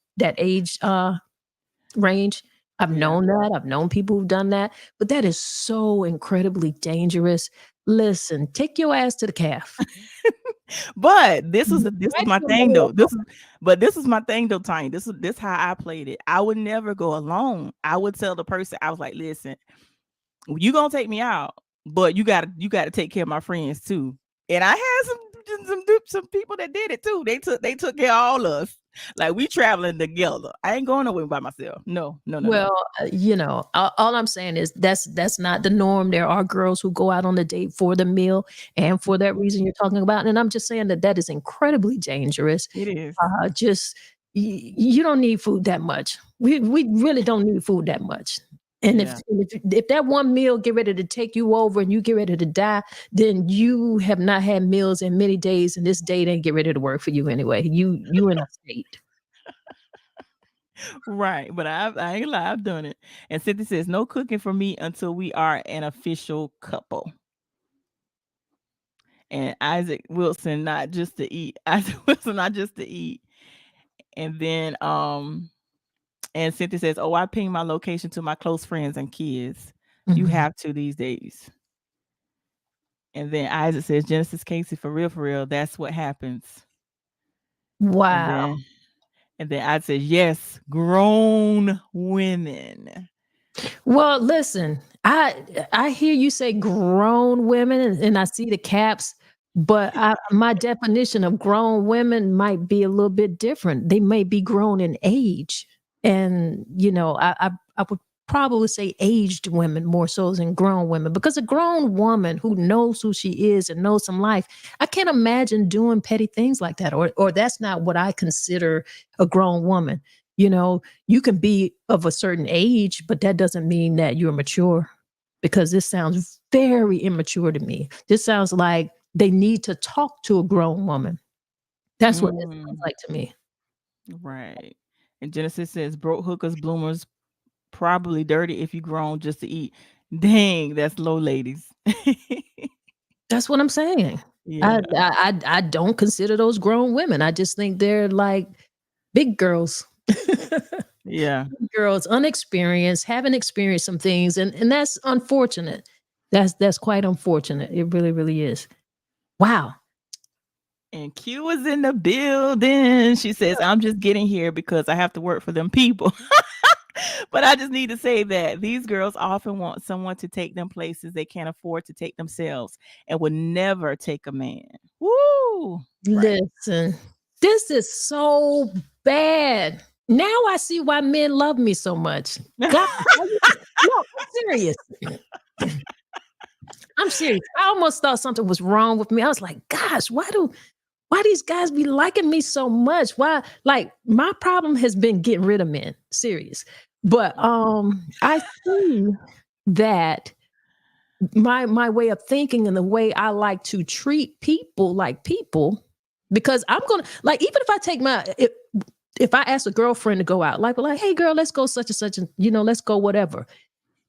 range. I've Yeah. known that. I've known people who've done that, but that is so incredibly dangerous. Listen, take your ass to the calf. But this is Right my to the thing middle. though. This is my thing though, Tiny. This how I played it. I would never go alone. I would tell the person, I was like, listen, you gonna take me out, but you gotta take care of my friends too. And I had some people that did it too. They took care of all of us. Like, we traveling together. I ain't going nowhere by myself. No. Well, all I'm saying is that's not the norm. There are girls who go out on a date for the meal and for that reason you're talking about. And I'm just saying that is incredibly dangerous. It is. Just you don't need food that much. We really don't need food that much. And Yeah. if that one meal get ready to take you over and you get ready to die, then you have not had meals in many days, and this date ain't get ready to work for you anyway. You in a state. Right. But I ain't lie, I've done it. And Cynthia says, no cooking for me until we are an official couple. And Isaac Wilson, not just to eat. Isaac Wilson, not just to eat. And then and Cynthia says, oh, I ping my location to my close friends and kids. You Mhm. have to these days. And then Isaac says, Genesis Casey, for real, that's what happens. Wow. And then I said, yes, grown women. Well, listen, I hear you say grown women, and I see the caps, but my definition of grown women might be a little bit different. They may be grown in age, and I would probably say aged women more so than grown women, because a grown woman who knows who she is and knows some life, I can't imagine doing petty things like that, or that's not what I consider a grown woman. You can be of a certain age, but that doesn't mean that you're mature, because this sounds very immature to me. This sounds like they need to talk to a grown woman. That's what it sounds like to me. Right. And Genesis says, broke hookers, bloomers, probably dirty if you grown just to eat. Dang, that's low, ladies. That's what I'm saying. Yeah. I don't consider those grown women. I just think they're like big girls. Yeah. Girls, unexperienced, haven't experienced some things, and that's unfortunate. That's quite unfortunate. It really, really is. Wow. And Q is in the building. She says, I'm just getting here because I have to work for them people. But I just need to say that these girls often want someone to take them places they can't afford to take themselves and would never take a man. Woo! Right. Listen, this is so bad. Now I see why men love me so much. God, no, I'm serious. I'm serious. I almost thought something was wrong with me. I was like, gosh, why these guys be liking me so much? Why? Like, my problem has been getting rid of men. Serious. But I see that my way of thinking and the way I like to treat people like people, because I'm gonna, like, even if I take if I ask a girlfriend to go out, like, hey girl, let's go such and such, and let's go whatever.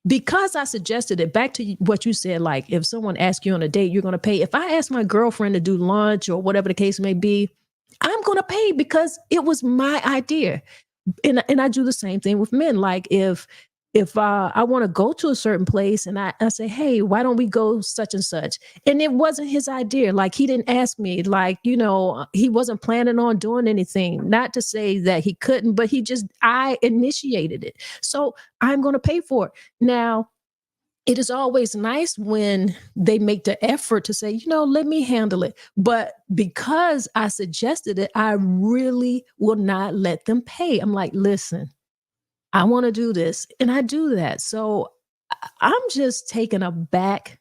Because I suggested it, back to what you said, like, if someone asks you on a date, you're going to pay. If I ask my girlfriend to do lunch or whatever the case may be, I'm going to pay because it was my idea. And I do the same thing with men. Like, if if I want to go to a certain place and I say, hey, why don't we go such and such? And it wasn't his idea. Like he didn't ask me, like, he wasn't planning on doing anything. Not to say that he couldn't, but I initiated it. So I'm going to pay for it. Now, it is always nice when they make the effort to say, let me handle it. But because I suggested it, I really will not let them pay. I'm like, listen, I want to do this. And I do that. So I'm just taken aback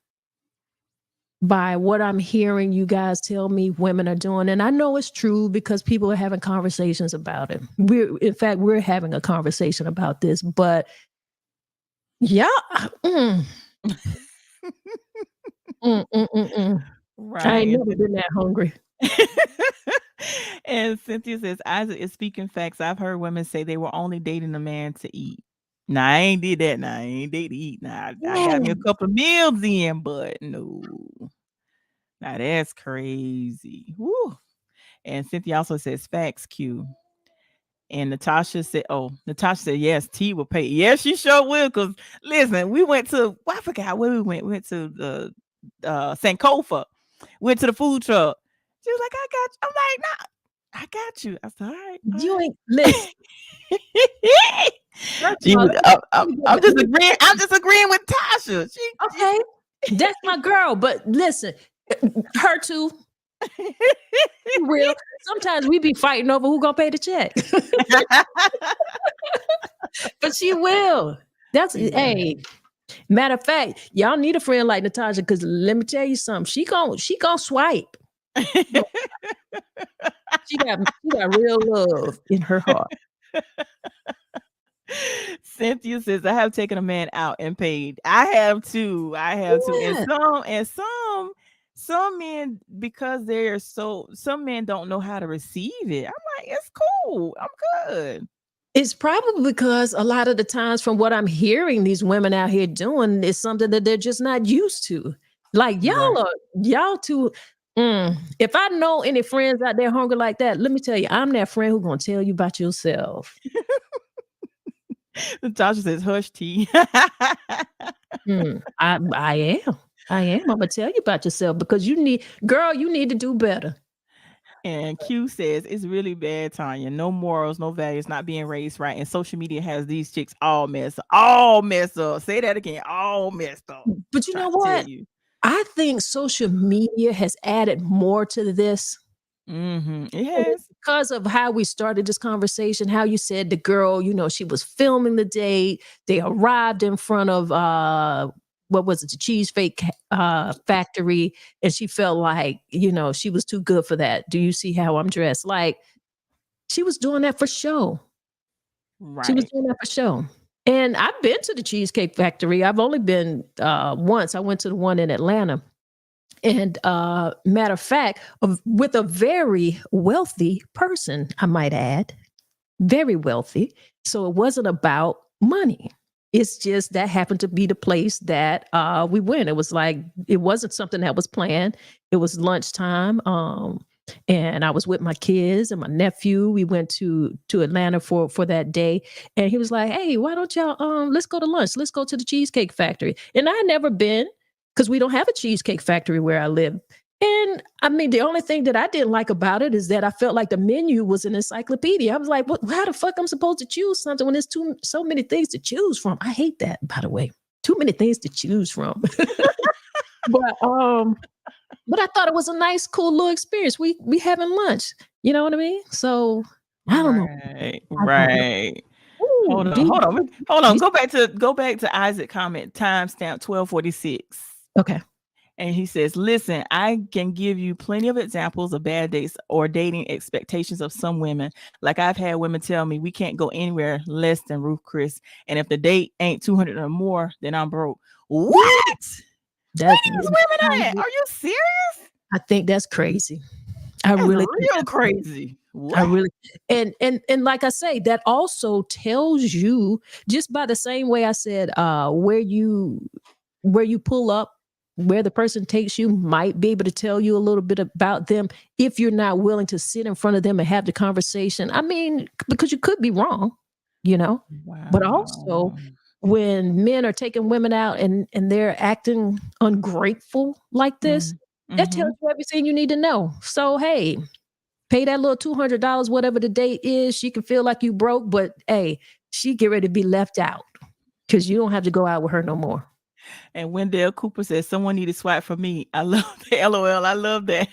by what I'm hearing you guys tell me women are doing. And I know it's true because people are having conversations about it. We're having a conversation about this, but yeah. Right. I ain't never been that hungry. And Cynthia says, Isaac is speaking facts. I've heard women say they were only dating a man to eat. Nah, I ain't did that. Nah, I ain't date to eat. Nah, I got me a couple of meals in, but no. Now that's crazy. Woo. And Cynthia also says, facts, Q. And Natasha said, yes, T will pay. Yes, she sure will. Because listen, we went to, I forgot where we went. We went to the Sankofa. Went to the food truck. She was like, I got you. I'm like, nah, I got you. I said, all right. You ain't listen. I'm just agreeing. I'm just agreeing with Tasha. Okay, that's my girl. But listen, her too. Real. Sometimes we be fighting over who gonna pay the check. But she will. Hey. Matter of fact, y'all need a friend like Natasha, because let me tell you something. She gonna swipe. She got real love in her heart. Cynthia says, I have taken a man out and paid. I have too. And some men, because some men don't know how to receive it. I'm like, it's cool. I'm good. It's probably because a lot of the times, from what I'm hearing, these women out here doing is something that they're just not used to. Like y'all too. If I know any friends out there hungry like that, let me tell you, I'm that friend who's gonna tell you about yourself. Natasha says, hush, T. I am. I'm gonna tell you about yourself because you need to do better. And Q says, it's really bad, Tonya. No morals, no values, not being raised right. And social media has these chicks all messed up. Say that again, all messed up. But you know what? I think social media has added more to this. It has. Because of how we started this conversation, how you said the girl, she was filming the date. They arrived in front of what was it, the Cheesecake Factory, and she felt like, she was too good for that. Do you see how I'm dressed? Like, she was doing that for show. Right. She was doing that for show. And I've been to the Cheesecake Factory. I've only been once. I went to the one in Atlanta. And matter of fact, with a very wealthy person, I might add, very wealthy. So it wasn't about money. It's just that happened to be the place that we went. It was like, it wasn't something that was planned. It was lunchtime. And I was with my kids and my nephew. We went to Atlanta for that day. And he was like, hey, why don't y'all, let's go to lunch. Let's go to the Cheesecake Factory. And I had never been, because we don't have a Cheesecake Factory where I live. And I mean, the only thing that I didn't like about it is that I felt like the menu was an encyclopedia. I was like, how the fuck I'm supposed to choose something when there's so many things to choose from? I hate that, by the way. Too many things to choose from. But I thought it was a nice, cool little experience. We having lunch. You know what I mean? So I don't know. Right. Ooh, hold on. Go back to Isaac comment, timestamp 1246. Okay. And he says, listen, I can give you plenty of examples of bad dates or dating expectations of some women. Like I've had women tell me we can't go anywhere less than Ruth Chris. And if the date ain't 200 or more, then I'm broke. What? Where these women at? Are you serious? I think that's crazy. That's real crazy. What? I really, and like I say, that also tells you, just by the same way I said, where you pull up, where the person takes you might be able to tell you a little bit about them if you're not willing to sit in front of them and have the conversation. I mean, because you could be wrong, Wow. But also, when men are taking women out and they're acting ungrateful like this, that tells you everything you need to know. So, hey, pay that little $200, whatever the date is. She can feel like you broke, but hey, she get ready to be left out because you don't have to go out with her no more. And Wendell Cooper says, someone need to swipe for me. I love the LOL. I love that.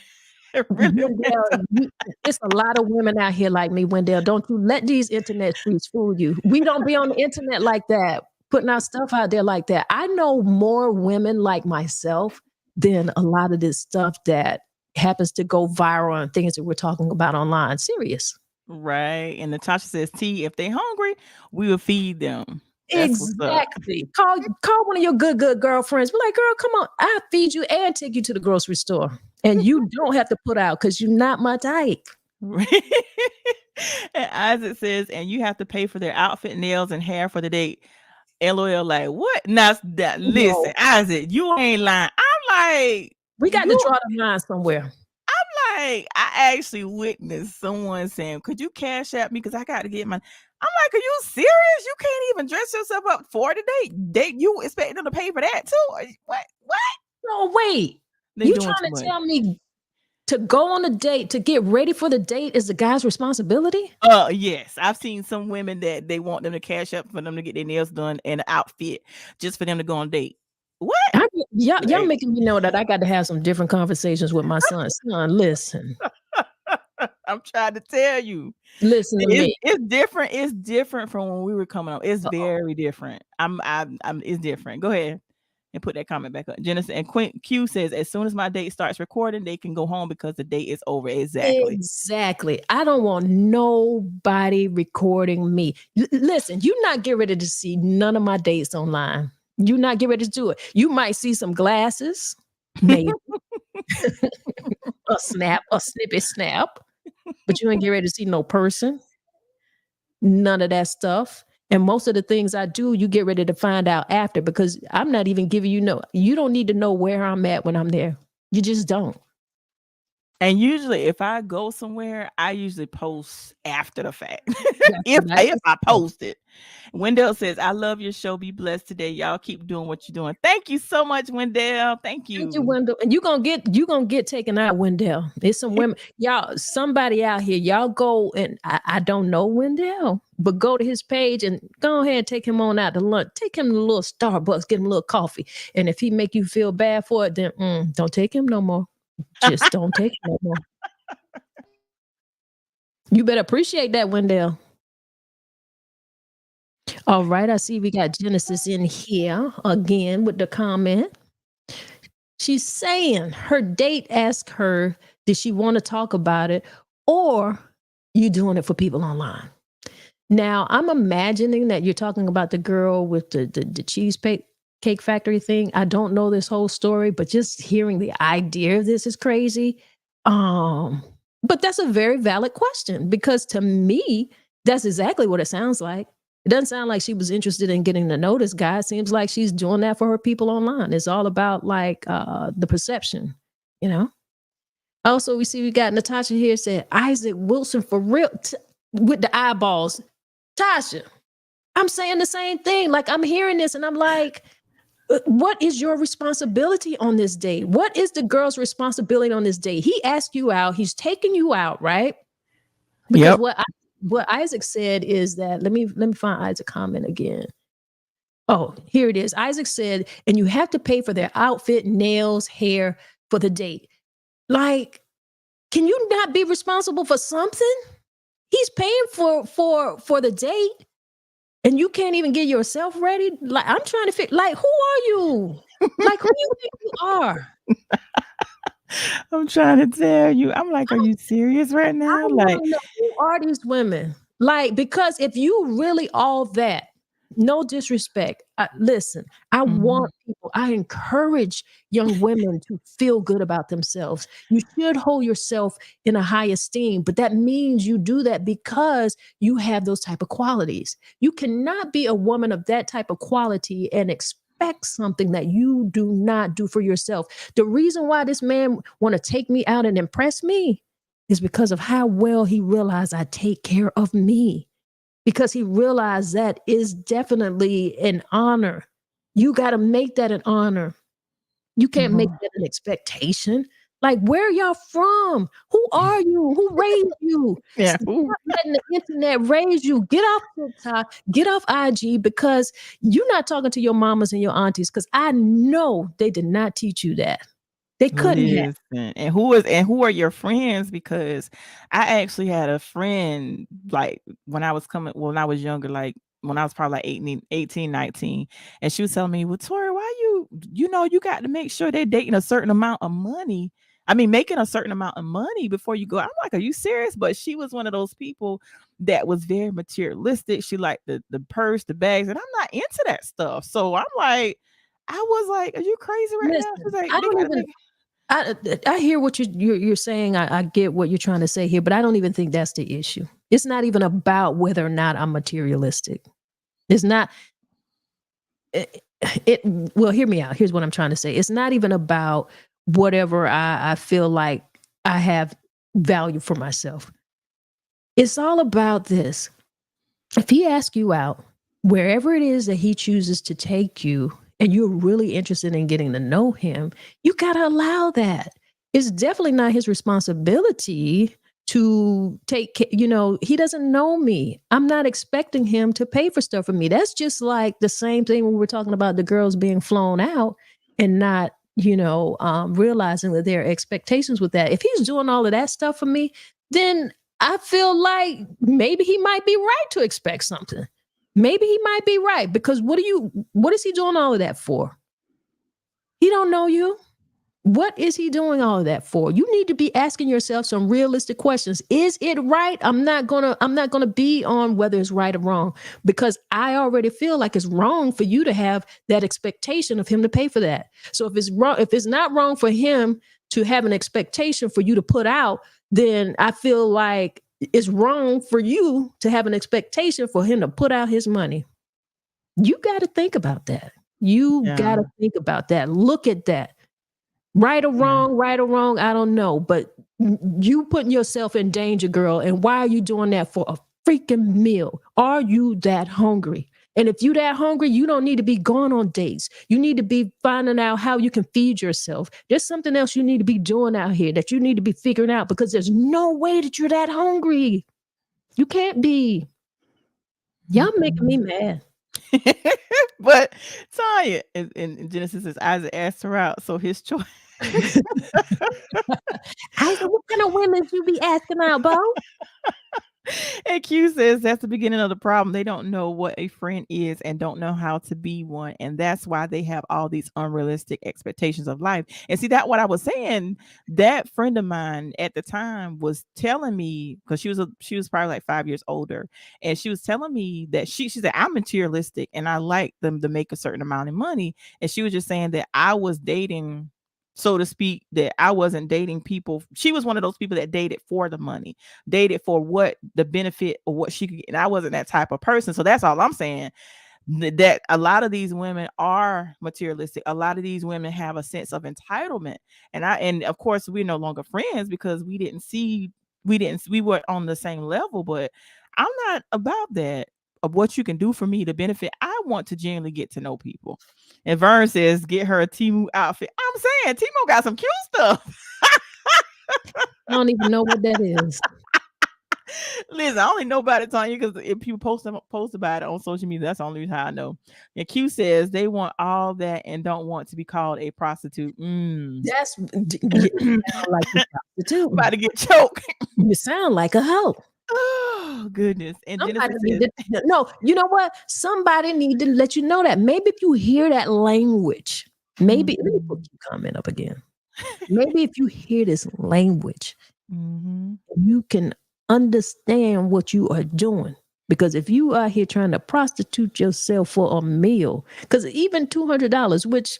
Really Wendell, it's a lot of women out here like me, Wendell. Don't you let these internet streets fool you. We don't be on the internet like that, putting our stuff out there like that. I know more women like myself than a lot of this stuff that happens to go viral on things that we're talking about online. Serious. Right. And Natasha says, T, if they hungry, we will feed them. That's exactly. Call one of your good girlfriends. Be like, girl, come on. I'll feed you and take you to the grocery store. And you don't have to put out because you're not my type. And Isaac says, and you have to pay for their outfit, nails, and hair for the date. LOL, like, what? Now, listen, Isaac, you ain't lying. I'm like, we got to draw the line somewhere. I'm like, I actually witnessed someone saying, could you cash at me? Because I got to get my. I'm like, are you serious? You can't even dress yourself up for the date. You expect them to pay for that too? What? No, wait. You trying to tell me to go on a date, to get ready for the date is the guy's responsibility? Yes. I've seen some women that they want them to cash up for them to get their nails done and an outfit just for them to go on a date. What? Y'all making me know that I got to have some different conversations with my son. Son, listen. I'm trying to tell you. Listen to me. It's different. It's different from when we were coming up. It's very different. It's different. Go ahead and put that comment back up. Genesis and Q says, as soon as my date starts recording, they can go home because the date is over. Exactly. I don't want nobody recording me. Listen, you not get ready to see none of my dates online. You not get ready to do it. You might see some glasses, maybe a snippet snap, but you ain't get ready to see no person. None of that stuff. And most of the things I do, you get ready to find out after because I'm not even giving you don't need to know where I'm at when I'm there. You just don't. And usually if I go somewhere, I usually post after the fact. if I post it. Wendell says, I love your show. Be blessed today. Y'all keep doing what you're doing. Thank you so much, Wendell. Thank you. Thank you, Wendell. And you're gonna get taken out, Wendell. There's some women, y'all, somebody out here, y'all go and I don't know Wendell, but go to his page and go ahead and take him on out to lunch. Take him to a little Starbucks, get him a little coffee. And if he make you feel bad for it, then don't take him no more. Just don't take it no more. You better appreciate that, Wendell. All right, I see we got Genesis in here again with the comment. She's saying her date asked her, did she want to talk about it, or you doing it for people online? Now, I'm imagining that you're talking about the girl with the cheesecake factory thing. I don't know this whole story, but just hearing the idea of this is crazy. But that's a very valid question because to me, that's exactly what it sounds like. It doesn't sound like she was interested in getting to know this guy. It seems like she's doing that for her people online. It's all about like the perception, you know? Also, we got Natasha here said, Isaac Wilson for real with the eyeballs. Tasha, I'm saying the same thing. Like I'm hearing this and I'm like, what is your responsibility on this date? What is the girl's responsibility on this date? He asked you out. He's taking you out, right? Because what Isaac said is that, let me find Isaac's comment again. Oh, here it is. Isaac said, and you have to pay for their outfit, nails, hair for the date. Like, can you not be responsible for something? He's paying for the date. And you can't even get yourself ready. Like I'm trying to figure. Like, who are you? Like, who do you think you are? I'm trying to tell you. I'm like, are you serious right now? Like, who are these women? Like, because if you really all that, no disrespect. Listen, I want people, I encourage young women to feel good about themselves. You should hold yourself in a high esteem, but that means you do that because you have those type of qualities. You cannot be a woman of that type of quality and expect something that you do not do for yourself. The reason why this man want to take me out and impress me is because of how well he realized I take care of me. because he realized that is definitely an honor. You got to make that an honor. You can't make that an expectation. Like, where y'all from? Who are you? Who raised you? Yeah. Stop letting the internet raise you. Get off TikTok, get off IG, because you're not talking to your mamas and your aunties, because I know they did not teach you that. They couldn't have. Listen, and who are your friends? Because I actually had a friend, like, when I was younger, like when I was probably like 18, 19, and she was telling me, "Well, Tori, why you got to make sure they're dating a certain amount of money. I mean, making a certain amount of money before you go." I'm like, "Are you serious?" But she was one of those people that was very materialistic. She liked the purse, the bags, and I'm not into that stuff. So I'm like, I was like, "Are you crazy right now?" She's Listen, like, I "They don't got to even. make." I hear what you're saying. I get what you're trying to say here, but I don't even think that's the issue. It's not even about whether or not I'm materialistic. It's not. It well, hear me out. Here's what I'm trying to say. It's not even about whatever I feel like I have value for myself. It's all about this. If he asks you out, wherever it is that he chooses to take you, and you're really interested in getting to know him, you got to allow that. It's definitely not his responsibility to take, he doesn't know me. I'm not expecting him to pay for stuff for me. That's just like the same thing when we're talking about the girls being flown out and not, realizing that there are expectations with that. If he's doing all of that stuff for me, then I feel like maybe he might be right to expect something. Maybe he might be right, because what is he doing all of that for? He don't know you. What is he doing all of that for? You need to be asking yourself some realistic questions. Is it right? I'm not gonna be on whether it's right or wrong, because I already feel like it's wrong for you to have that expectation of him to pay for that. So if it's wrong, if it's not wrong for him to have an expectation for you to put out, then I feel like it's wrong for you to have an expectation for him to put out his money. You got to think about that. You got to Yeah. think about that. Look at that. Right or wrong, I don't know. But you putting yourself in danger, girl. And why are you doing that for a freaking meal? Are you that hungry? And if you that hungry, you don't need to be going on dates. You need to be finding out how you can feed yourself. There's something else you need to be doing out here that you need to be figuring out, because there's no way that you're that hungry. You can't be. Y'all making me mad. But Tanya in Genesis says Isaac asked her out, so his choice. I said, what kind of women you be asking out, Bo? And Q says that's the beginning of the problem. They don't know what a friend is and don't know how to be one. And that's why they have all these unrealistic expectations of life. And see, that what I was saying, that friend of mine at the time was telling me, because she was probably like 5 years older. And she was telling me that she said, I'm materialistic and I like them to make a certain amount of money. And she was just saying that I was dating, so to speak, that I wasn't dating people. She was one of those people that dated for the money, dated for what the benefit or what she could get. And I wasn't that type of person. So that's all I'm saying. That a lot of these women are materialistic. A lot of these women have a sense of entitlement. And of course we're no longer friends because we weren't on the same level, but I'm not about that of what you can do for me to benefit. I want to genuinely get to know people. And Vern says, get her a Timu outfit. I'm saying Timo got some cute stuff. I don't even know what that is. Listen, I only know about it, Tanya, because if people post about it on social media, that's the only reason how I know. And Q says they want all that and don't want to be called a prostitute. That's you sound like a prostitute. About to get choked. You sound like a hoe. Oh goodness. And Somebody Genesis need says, to, no, you know what? Somebody need to let you know that. Maybe if you hear that language, maybe let me put your comment up again. Maybe if you hear this language, you can understand what you are doing. Because if you are here trying to prostitute yourself for a meal, because even $200, which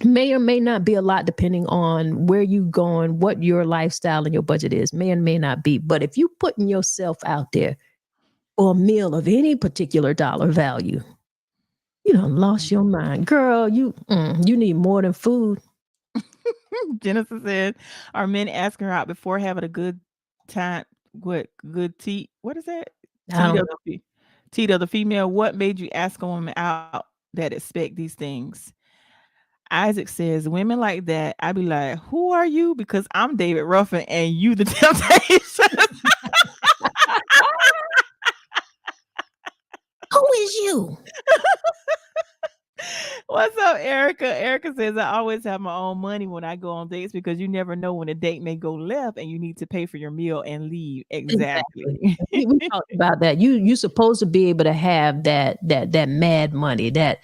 may or may not be a lot depending on where you going, what your lifestyle and your budget is, may or may not be. But if you putting yourself out there for a meal of any particular dollar value, you done lost your mind. Girl, you need more than food. Genesis said, are men asking her out before having a good time? What good tea? What is that? I don't know. TWP. Tito, the female, what made you ask a woman out that expect these things? Isaac says, women like that, I be like, who are you? Because I'm David Ruffin and you the temptation. Who is you? What's up, Erica? Erica says, I always have my own money when I go on dates because you never know when a date may go left and you need to pay for your meal and leave. Exactly. Exactly. We talked about that. You're supposed to be able to have that mad money, that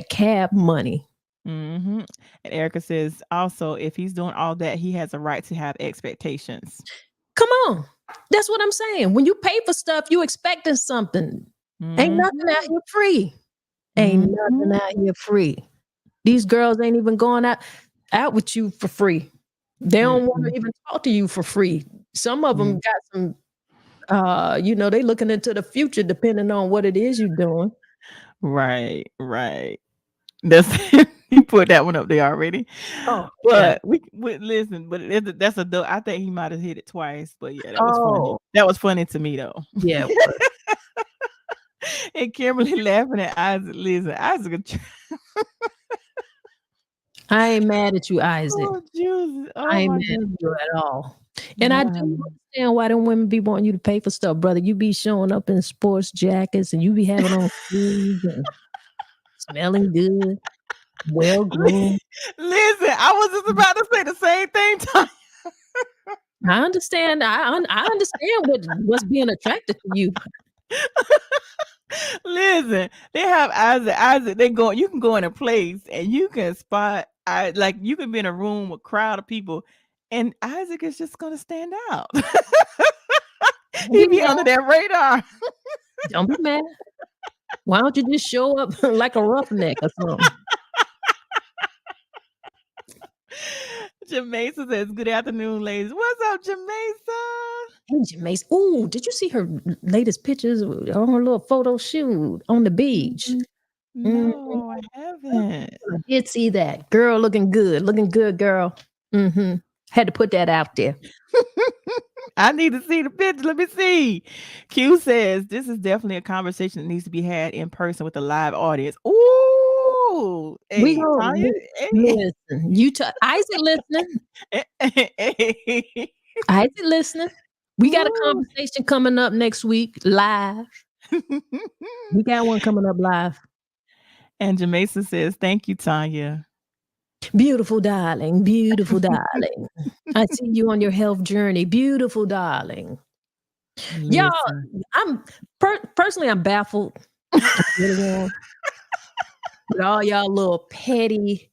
cab money. And Erica says, also, if he's doing all that, he has a right to have expectations. Come on. That's what I'm saying. When you pay for stuff, you expecting something. Ain't nothing out here free. Ain't nothing out here free. These girls ain't even going out with you for free. They don't want to even talk to you for free. Some of them got some, they looking into the future depending on what it is you're doing. Right. That's you put that one up there already. Oh, but we listen. But that's a dope. I think he might have hit it twice. But yeah, that was funny. That was funny to me though. Yeah. And Kimberly laughing at Isaac. Listen, Isaac. I ain't mad at you, Isaac. Oh, Jesus. Oh, I ain't mad at you at all. And I do understand why them women be wanting you to pay for stuff, brother. You be showing up in sports jackets and you be having on shoes and smelling good, well groomed. Listen, I was just about to say the same thing, Tonya. I understand. I understand what's being attracted to you. Listen, they have Isaac. You can go in a place and you can spot. Like you can be in a room with a crowd of people, and Isaac is just gonna stand out. He be under that radar. Don't be mad. Why don't you just show up like a roughneck or something? Jamesa says, "Good afternoon, ladies. What's up, Jamesa?" Hey, Jamesa. Ooh, did you see her latest pictures on her little photo shoot on the beach? No, I haven't. I did see that. Girl looking good, girl. Had to put that out there. I need to see the picture. Let me see. Q says, this is definitely a conversation that needs to be had in person with a live audience. Ooh. Hey, listen. Isaac listening. Isaac listening. We got a conversation coming up next week live. We got one coming up live. And Jamesa says, thank you, Tonya. Beautiful darling. Beautiful darling. I see you on your health journey. Beautiful darling. Listen. Y'all, I'm personally I'm baffled with all y'all little petty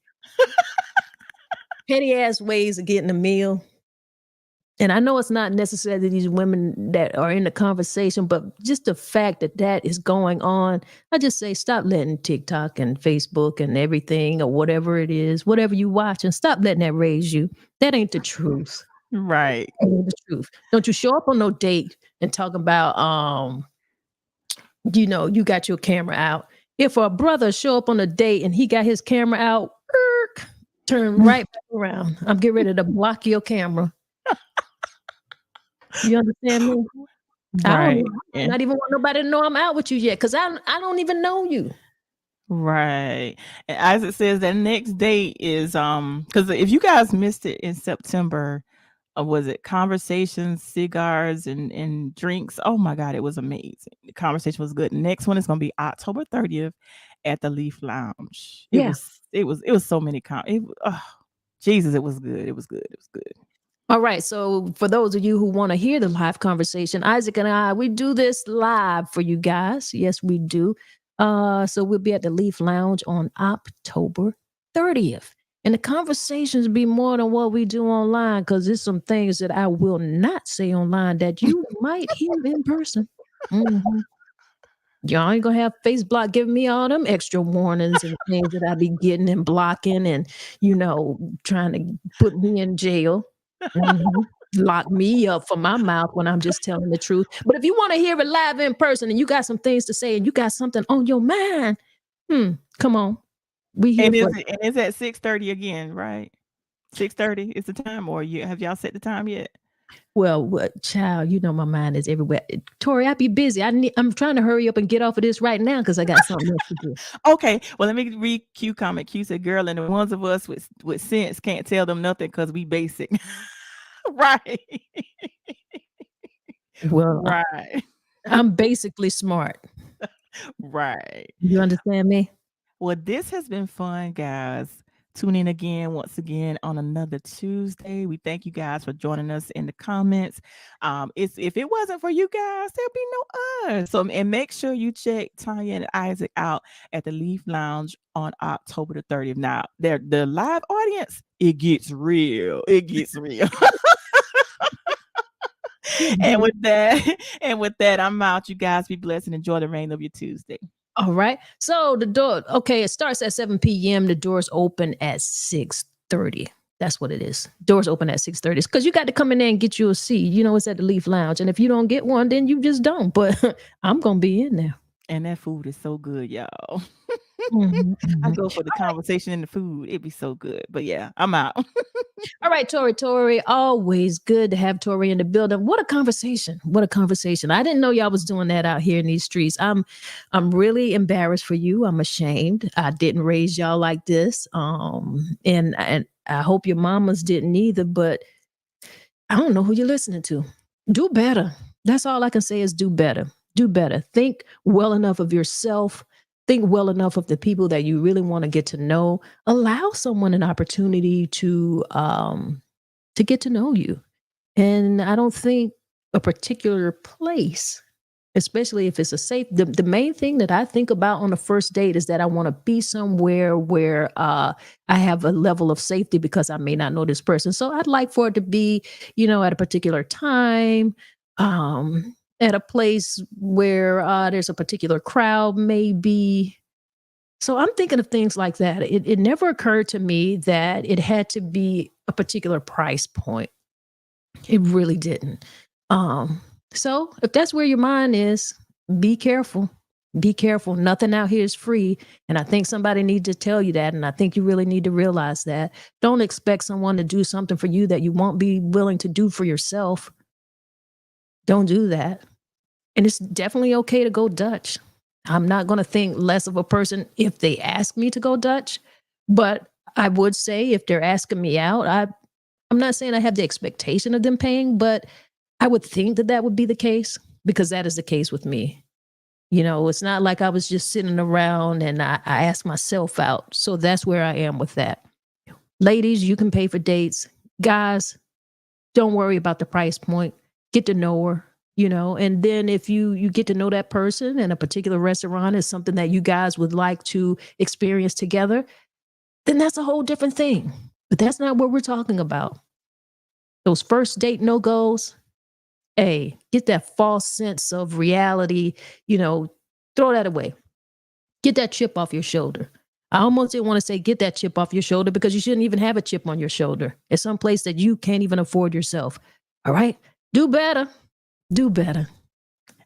ass ways of getting a meal. And I know it's not necessarily these women that are in the conversation, but just the fact that is going on, I just say stop letting TikTok and Facebook and everything or whatever it is, whatever you watch, and stop letting that raise you. That ain't the truth. Right. That ain't the truth. Don't you show up on no date and talk about, you got your camera out. If a brother show up on a date and he got his camera out, turn right back around. I'm getting ready to block your camera. You understand me? Right. I don't not even want nobody to know I'm out with you yet because I don't even know you. Right. And Isaac says that next date is because if you guys missed it in September, was it conversations, cigars, and drinks? Oh my God, it was amazing. The conversation was good. Next one is going to be October 30th at the Leaf Lounge. It was so many Jesus, it was good. It was good. All right. So for those of you who want to hear the live conversation, Isaac and I, we do this live for you guys. Yes, we do. So we'll be at the Leaf Lounge on October 30th. And the conversations be more than what we do online because there's some things that I will not say online that you might hear in person. Y'all ain't gonna have Facebook giving me all them extra warnings and things that I be getting and blocking and, trying to put me in jail. Lock me up for my mouth when I'm just telling the truth. But if you want to hear it live in person and you got some things to say and you got something on your mind, come on. We here and it's at 6:30 again, right? 6:30 is the time, or have y'all set the time yet? Well, child, you know my mind is everywhere. Tori, I be busy. I'm trying to hurry up and get off of this right now because I got something else to do. Okay, well, let me read Q comment. Q said, "Girl, and the ones of us with sense can't tell them nothing because we basic." Right. Well, Right. I'm basically smart. Right. You understand me? Well, this has been fun, guys. Tune in again, once again, on another Tuesday. We thank you guys for joining us in the comments. If it wasn't for you guys, there'd be no us. So, and make sure you check Tonya and Isaac out at the Leaf Lounge on October the 30th. Now, the live audience, it gets real. It gets real. And with that, I'm out. You guys be blessed and enjoy the rain of your Tuesday. All right. So the door, okay, it starts at 7 p.m. The doors open at 6:30. That's what it is. Doors open at 6:30. Because you got to come in there and get you a seat. You know, it's at the Leaf Lounge. And if you don't get one, then you just don't. But I'm going to be in there. And that food is so good, y'all. Mm-hmm. I go for the conversation and the food. It'd be so good. But yeah, I'm out. All right, Tori. Always good to have Tori in the building. What a conversation. What a conversation. I didn't know y'all was doing that out here in these streets. I'm really embarrassed for you. I'm ashamed. I didn't raise y'all like this. And I hope your mamas didn't either, but I don't know who you're listening to. Do better. That's all I can say is do better. Do better. Think well enough of yourself. Think well enough of the people that you really want to get to know. Allow someone an opportunity to get to know you. And I don't think a particular place, especially if it's a safe, the main thing that I think about on the first date is that I want to be somewhere where I have a level of safety because I may not know this person. So I'd like for it to be, at a particular time, at a place where there's a particular crowd, maybe. So I'm thinking of things like that. It never occurred to me that it had to be a particular price point. It really didn't. So if that's where your mind is, be careful. Be careful. Nothing out here is free. And I think somebody needs to tell you that. And I think you really need to realize that. Don't expect someone to do something for you that you won't be willing to do for yourself. Don't do that. And it's definitely okay to go Dutch. I'm not going to think less of a person if they ask me to go Dutch. But I would say if they're asking me out, I'm not saying I have the expectation of them paying, but I would think that would be the case because that is the case with me. It's not like I was just sitting around and I asked myself out. So that's where I am with that. Ladies, you can pay for dates. Guys, don't worry about the price point. Get to know her, and then if you get to know that person and a particular restaurant is something that you guys would like to experience together, then that's a whole different thing. But that's not what we're talking about. Those first date no-goes, hey, get that false sense of reality, throw that away. Get that chip off your shoulder. I almost didn't want to say get that chip off your shoulder because you shouldn't even have a chip on your shoulder. It's someplace that you can't even afford yourself. All right? Do better. Do better.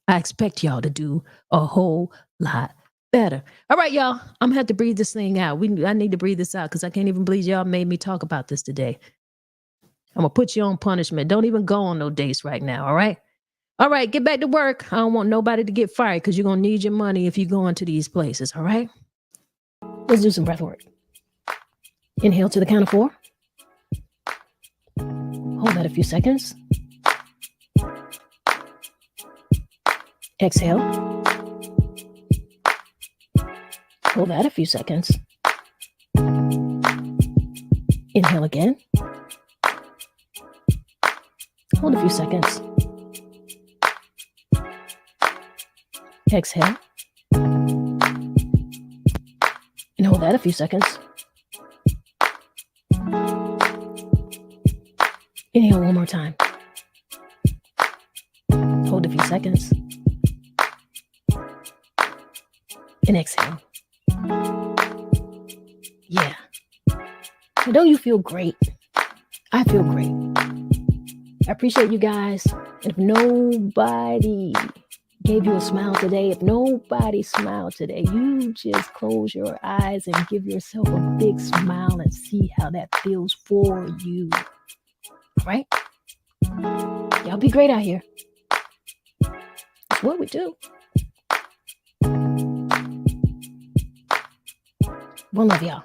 I expect y'all to do a whole lot better. All right, y'all. I'm gonna have to breathe this thing out. I need to breathe this out because I can't even believe y'all made me talk about this today. I'm gonna put you on punishment. Don't even go on no dates right now. All right. All right. Get back to work. I don't want nobody to get fired because you're gonna need your money if you go into these places. All right. Let's do some breath work. Inhale to the count of 4. Hold that a few seconds. Exhale. Hold that a few seconds. Inhale again. Hold a few seconds. Exhale. And hold that a few seconds. Inhale one more time. Hold a few seconds. And exhale. Yeah. Now, don't you feel great? I feel great. I appreciate you guys. And if nobody gave you a smile today, if nobody smiled today, you just close your eyes and give yourself a big smile and see how that feels for you. Right? Y'all be great out here. That's what we do. One love, y'all.